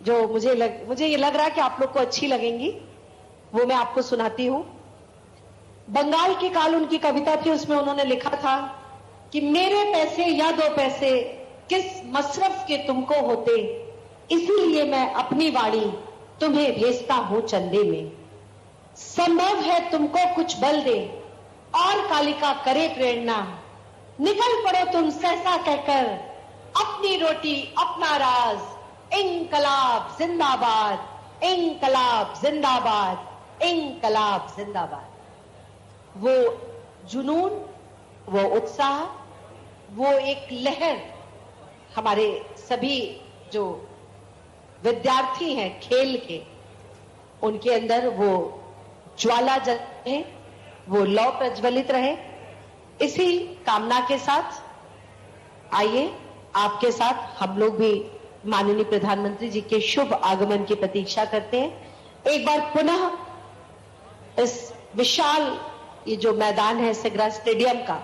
जो मुझे ये लग रहा है कि आप लोग को अच्छी लगेंगी, वो मैं आपको सुनाती हूं। बंगाल की काल उनकी कविता थी, उसमें उन्होंने लिखा था कि मेरे पैसे या 2 पैसे किस मसरफ के तुमको होते, इसीलिए मैं अपनी वाणी तुम्हें भेजता हूं चंदे में। संभव है तुमको कुछ बल दे और कालिका करे प्रेरणा, निकल पड़ो तुम सहसा कहकर अपनी रोटी अपना राज, इंकलाब जिंदाबाद, इंकलाब जिंदाबाद, इंकलाब जिंदाबाद। वो जुनून, वो उत्साह, वो एक लहर हमारे सभी जो विद्यार्थी हैं खेल के, उनके अंदर वो ज्वाला जले, वो लौ प्रज्वलित रहे। इसी कामना के साथ आइए आपके साथ हम लोग भी माननीय प्रधानमंत्री जी के शुभ आगमन की प्रतीक्षा करते हैं। एक बार पुनः इस विशाल ये जो मैदान है सेगरा स्टेडियम का,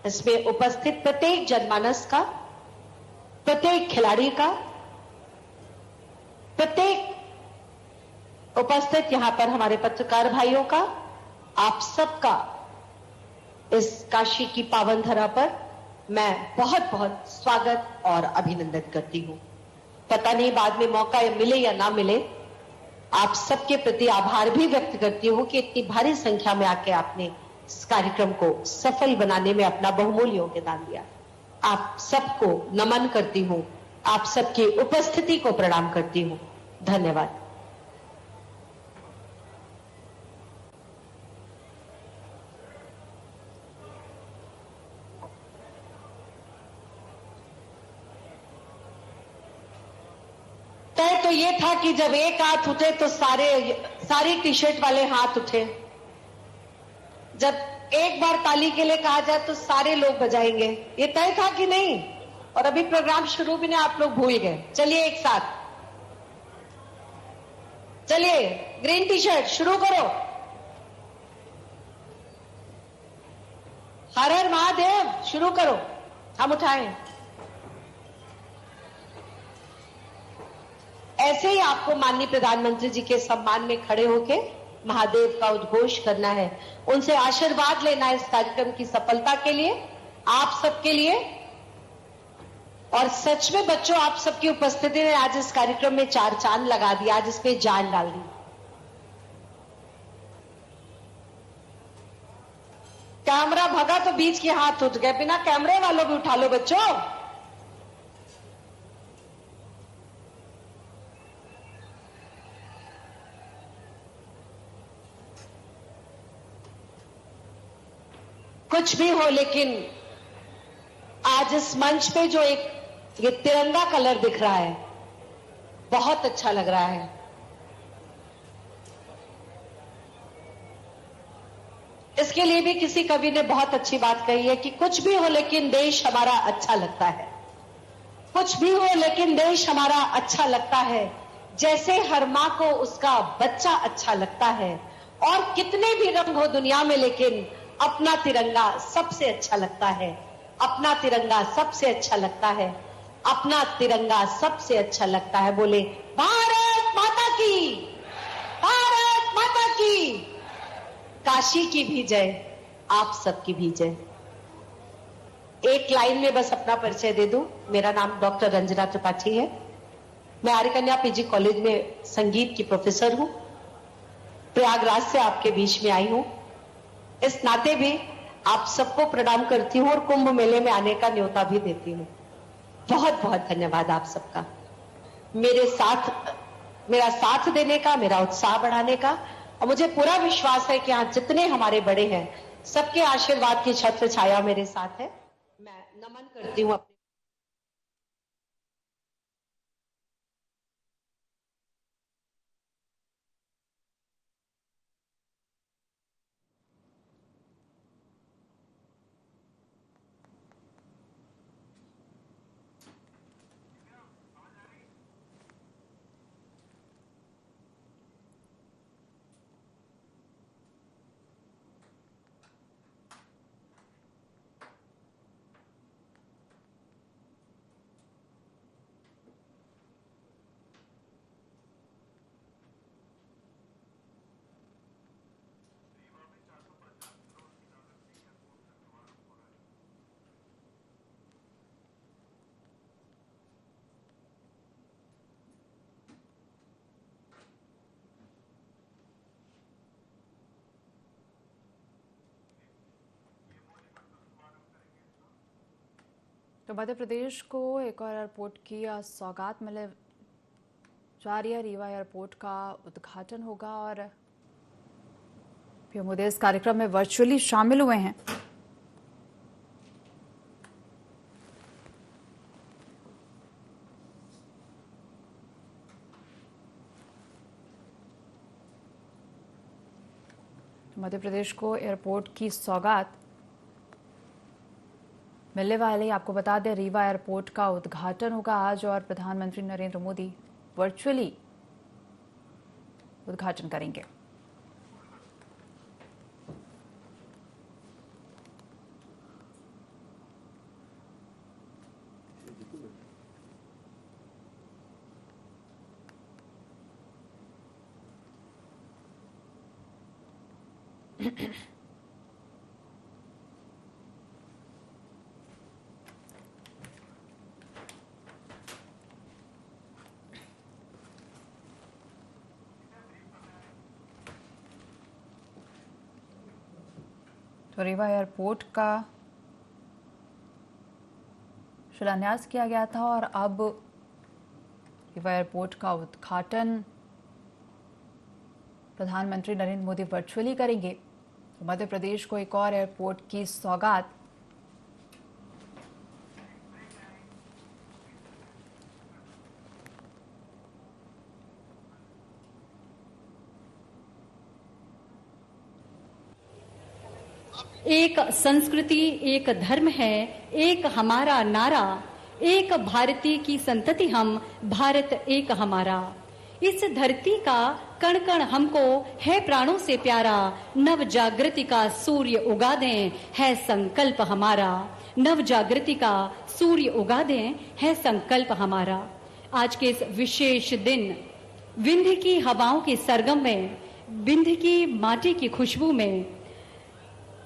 इसमें उपस्थित प्रत्येक जनमानस का, प्रत्येक खिलाड़ी का, प्रत्येक उपस्थित यहां पर हमारे पत्रकार भाइयों का, आप सबका इस काशी की पावन धरा पर मैं बहुत बहुत स्वागत और अभिनंदन करती हूं। पता नहीं बाद में मौका मिले या ना मिले, आप सबके प्रति आभार भी व्यक्त करती हूं कि इतनी भारी संख्या में आके आपने इस कार्यक्रम को सफल बनाने में अपना बहुमूल्य योगदान दिया। आप सबको नमन करती हूं, आप सबकी उपस्थिति को प्रणाम करती हूं। धन्यवाद। तय तो ये था कि जब एक हाथ उठे तो सारे टी शर्ट वाले हाथ उठे, जब एक बार ताली के लिए कहा जाए तो सारे लोग बजाएंगे, ये तय था कि नहीं? और अभी प्रोग्राम शुरू भी नहीं, आप लोग भूल गए। चलिए एक साथ, चलिए ग्रीन टी शर्ट शुरू करो। हर हर महादेव शुरू करो, हम उठाएं। ऐसे ही आपको माननीय प्रधानमंत्री जी के सम्मान में खड़े होके महादेव का उद्घोष करना है, उनसे आशीर्वाद लेना है इस कार्यक्रम की सफलता के लिए, आप सबके लिए। और सच में बच्चों, आप सबकी उपस्थिति ने आज इस कार्यक्रम में चार चांद लगा दिया, आज इसमें जान डाल दी। कैमरा भगा तो बीच के हाथ उठ गए, बिना कैमरे वालों भी उठा लो बच्चों। कुछ भी हो, लेकिन आज इस मंच पे जो एक ये तिरंगा कलर दिख रहा है, बहुत अच्छा लग रहा है। इसके लिए भी किसी कवि ने बहुत अच्छी बात कही है कि कुछ भी हो लेकिन देश हमारा अच्छा लगता है, कुछ भी हो लेकिन देश हमारा अच्छा लगता है, जैसे हर मां को उसका बच्चा अच्छा लगता है। और कितने भी रंग हो दुनिया में, लेकिन अपना तिरंगा सबसे अच्छा लगता है, अपना तिरंगा सबसे अच्छा लगता है, अपना तिरंगा सबसे अच्छा लगता है। बोले भारत माता की, भारत माता की। काशी की भी जय, आप सबकी भी जय। एक लाइन में बस अपना परिचय दे दूं। मेरा नाम डॉक्टर रंजना त्रिपाठी है। मैं आर्य कन्या पीजी कॉलेज में संगीत की प्रोफेसर हूं। प्रयागराज से आपके बीच में आई हूं। इस नाते भी आप सबको प्रणाम करती हूं और कुंभ मेले में आने का न्योता भी देती हूं। बहुत बहुत धन्यवाद आप सबका, मेरा साथ देने का, मेरा उत्साह बढ़ाने का। और मुझे पूरा विश्वास है कि यहाँ जितने हमारे बड़े हैं, सबके आशीर्वाद की छत्र छाया मेरे साथ है। मैं नमन करती हूँ अपने तो मध्य प्रदेश को एक और एयरपोर्ट की सौगात मिलने जा रही है। रीवा एयरपोर्ट का उद्घाटन होगा और पीएम मोदी इस कार्यक्रम में वर्चुअली शामिल हुए हैं। मध्य प्रदेश को एयरपोर्ट की सौगात मिलने वाली। आपको बता दें, रीवा एयरपोर्ट का उद्घाटन होगा आज और प्रधानमंत्री नरेंद्र मोदी वर्चुअली उद्घाटन करेंगे। तो रीवा एयरपोर्ट का शिलान्यास किया गया था और अब रीवा एयरपोर्ट का उद्घाटन प्रधानमंत्री नरेंद्र मोदी वर्चुअली करेंगे। तो मध्य प्रदेश को एक और एयरपोर्ट की सौगात। एक संस्कृति, एक धर्म है, एक हमारा नारा, एक भारतीय की संतति हम, भारत एक हमारा। इस धरती का कण कण हमको है प्राणों से प्यारा, नव जागृति का सूर्य उगा दें है संकल्प हमारा, नव जागृति का सूर्य उगा दें है संकल्प हमारा। आज के इस विशेष दिन विंध्य की हवाओं के सरगम में, विंध्य की माटी की खुशबू में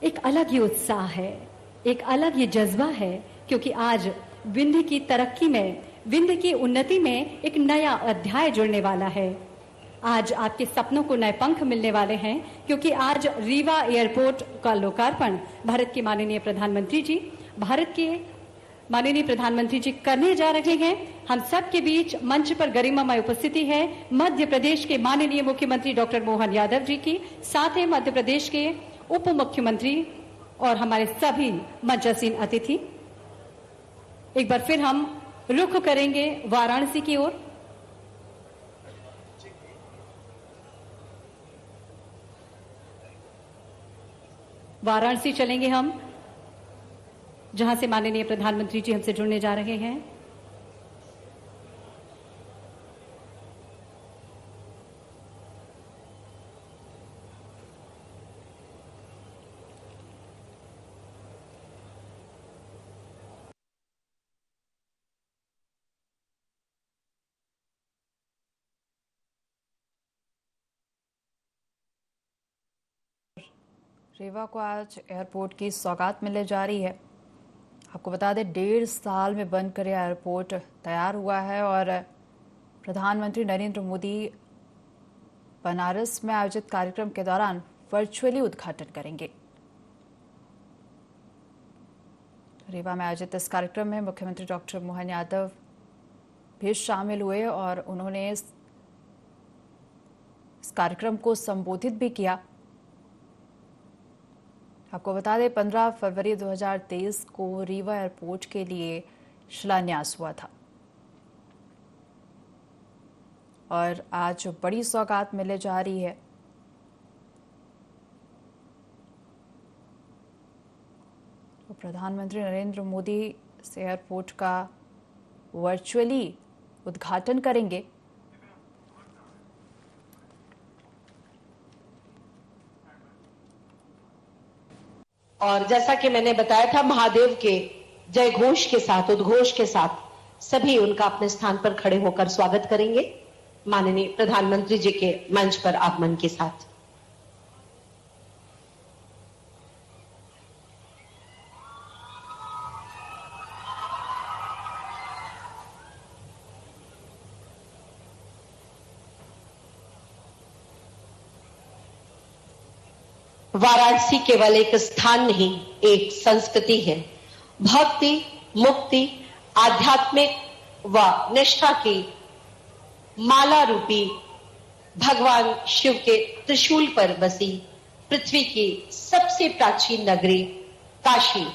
एक अलग ही उत्साह है, एक अलग ही जज्बा है, क्योंकि आज विंध्य की तरक्की में, विंध्य की उन्नति में एक नया अध्याय जुड़ने वाला है। आज आपके सपनों को नए पंख मिलने वाले हैं, क्योंकि आज रीवा एयरपोर्ट का लोकार्पण भारत के माननीय प्रधानमंत्री जी करने जा रहे हैं। हम सब के बीच मंच पर गरिमामय उपस्थिति है मध्य प्रदेश के माननीय मुख्यमंत्री डॉक्टर मोहन यादव जी की, साथ ही मध्य प्रदेश के उप मुख्यमंत्री और हमारे सभी मंचासीन अतिथि। एक बार फिर हम रुख करेंगे वाराणसी की ओर। वाराणसी चलेंगे हम, जहां से माननीय प्रधानमंत्री जी हमसे जुड़ने जा रहे हैं। रीवा को आज एयरपोर्ट की सौगात मिलने जा रही है। आपको बता दें 1.5 साल में बनकर यह एयरपोर्ट तैयार हुआ है और प्रधानमंत्री नरेंद्र मोदी बनारस में आयोजित कार्यक्रम के दौरान वर्चुअली उद्घाटन करेंगे। रीवा में आयोजित इस कार्यक्रम में मुख्यमंत्री डॉक्टर मोहन यादव भी शामिल हुए और उन्होंने इस कार्यक्रम को संबोधित भी किया। आपको बता दें 15 फरवरी 2023 को रीवा एयरपोर्ट के लिए शिलान्यास हुआ था और आज बड़ी सौगात मिलने जा रही है। तो प्रधानमंत्री नरेंद्र मोदी इस एयरपोर्ट का वर्चुअली उद्घाटन करेंगे। और जैसा कि मैंने बताया था, महादेव के जय घोष के साथ, उद्घोष के साथ सभी उनका अपने स्थान पर खड़े होकर स्वागत करेंगे माननीय प्रधानमंत्री जी के मंच पर आगमन के साथ। वाराणसी केवल एक स्थान नहीं, एक संस्कृति है। भक्ति, मुक्ति, आध्यात्मिक व निष्ठा की माला रूपी भगवान शिव के त्रिशूल पर बसी पृथ्वी की सबसे प्राचीन नगरी काशी,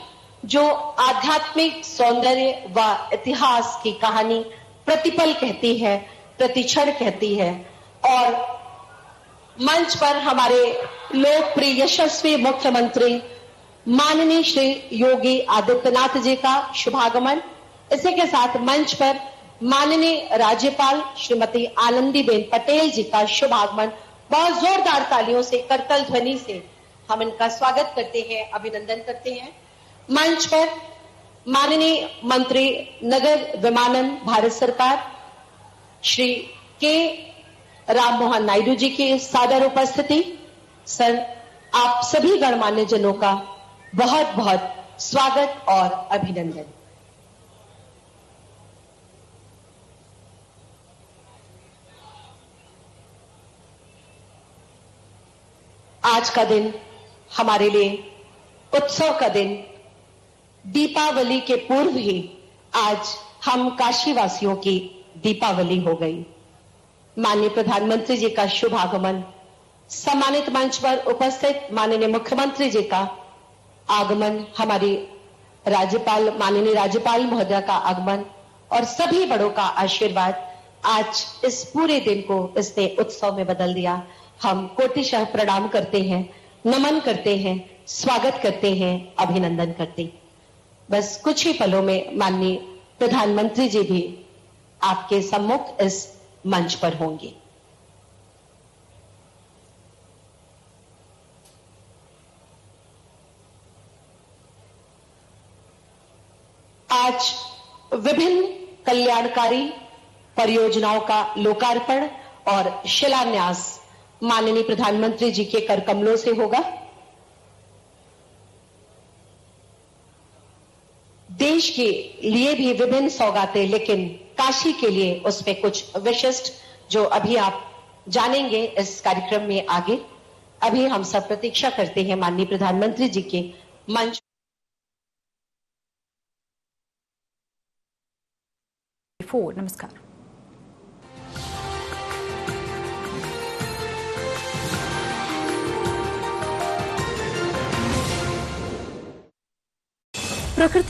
जो आध्यात्मिक सौंदर्य व इतिहास की कहानी प्रतिपल कहती है, प्रतिक्षण कहती है। और मंच पर हमारे लोकप्रिय यशस्वी मुख्यमंत्री माननीय श्री योगी आदित्यनाथ जी का शुभागमन, इसी के साथ मंच पर माननीय राज्यपाल श्रीमती आनंदीबेन पटेल जी का शुभागमन। बहुत जोरदार तालियों से, करतल ध्वनि से हम इनका स्वागत करते हैं, अभिनंदन करते हैं। मंच पर माननीय मंत्री नगर विमानन भारत सरकार श्री के राम मोहन नायडू जी की सादर उपस्थिति। सर, आप सभी गणमान्य जनों का बहुत बहुत स्वागत और अभिनंदन। आज का दिन हमारे लिए उत्सव का दिन, दीपावली के पूर्व ही आज हम काशीवासियों की दीपावली हो गई। माननीय प्रधानमंत्री जी का शुभ आगमन, सम्मानित मंच पर उपस्थित माननीय मुख्यमंत्री जी का आगमन, हमारी राज्यपाल माननीय राज्यपाल महोदया का आगमन और सभी बड़ों का आशीर्वाद आज इस पूरे दिन को इसने उत्सव में बदल दिया। हम कोटिशः प्रणाम करते हैं, नमन करते हैं, स्वागत करते हैं, अभिनंदन करते हैं। बस कुछ ही पलों में माननीय प्रधानमंत्री जी भी आपके सम्मुख इस मंच पर होंगे। आज विभिन्न कल्याणकारी परियोजनाओं का लोकार्पण और शिलान्यास माननीय प्रधानमंत्री जी के कर कमलों से होगा। देश के लिए भी विभिन्न सौगातें, लेकिन काशी के लिए उसमें कुछ विशिष्ट जो अभी आप जानेंगे इस कार्यक्रम में आगे। अभी हम सब प्रतीक्षा करते हैं माननीय प्रधानमंत्री जी के मंच। नमस्कार। प्रकृति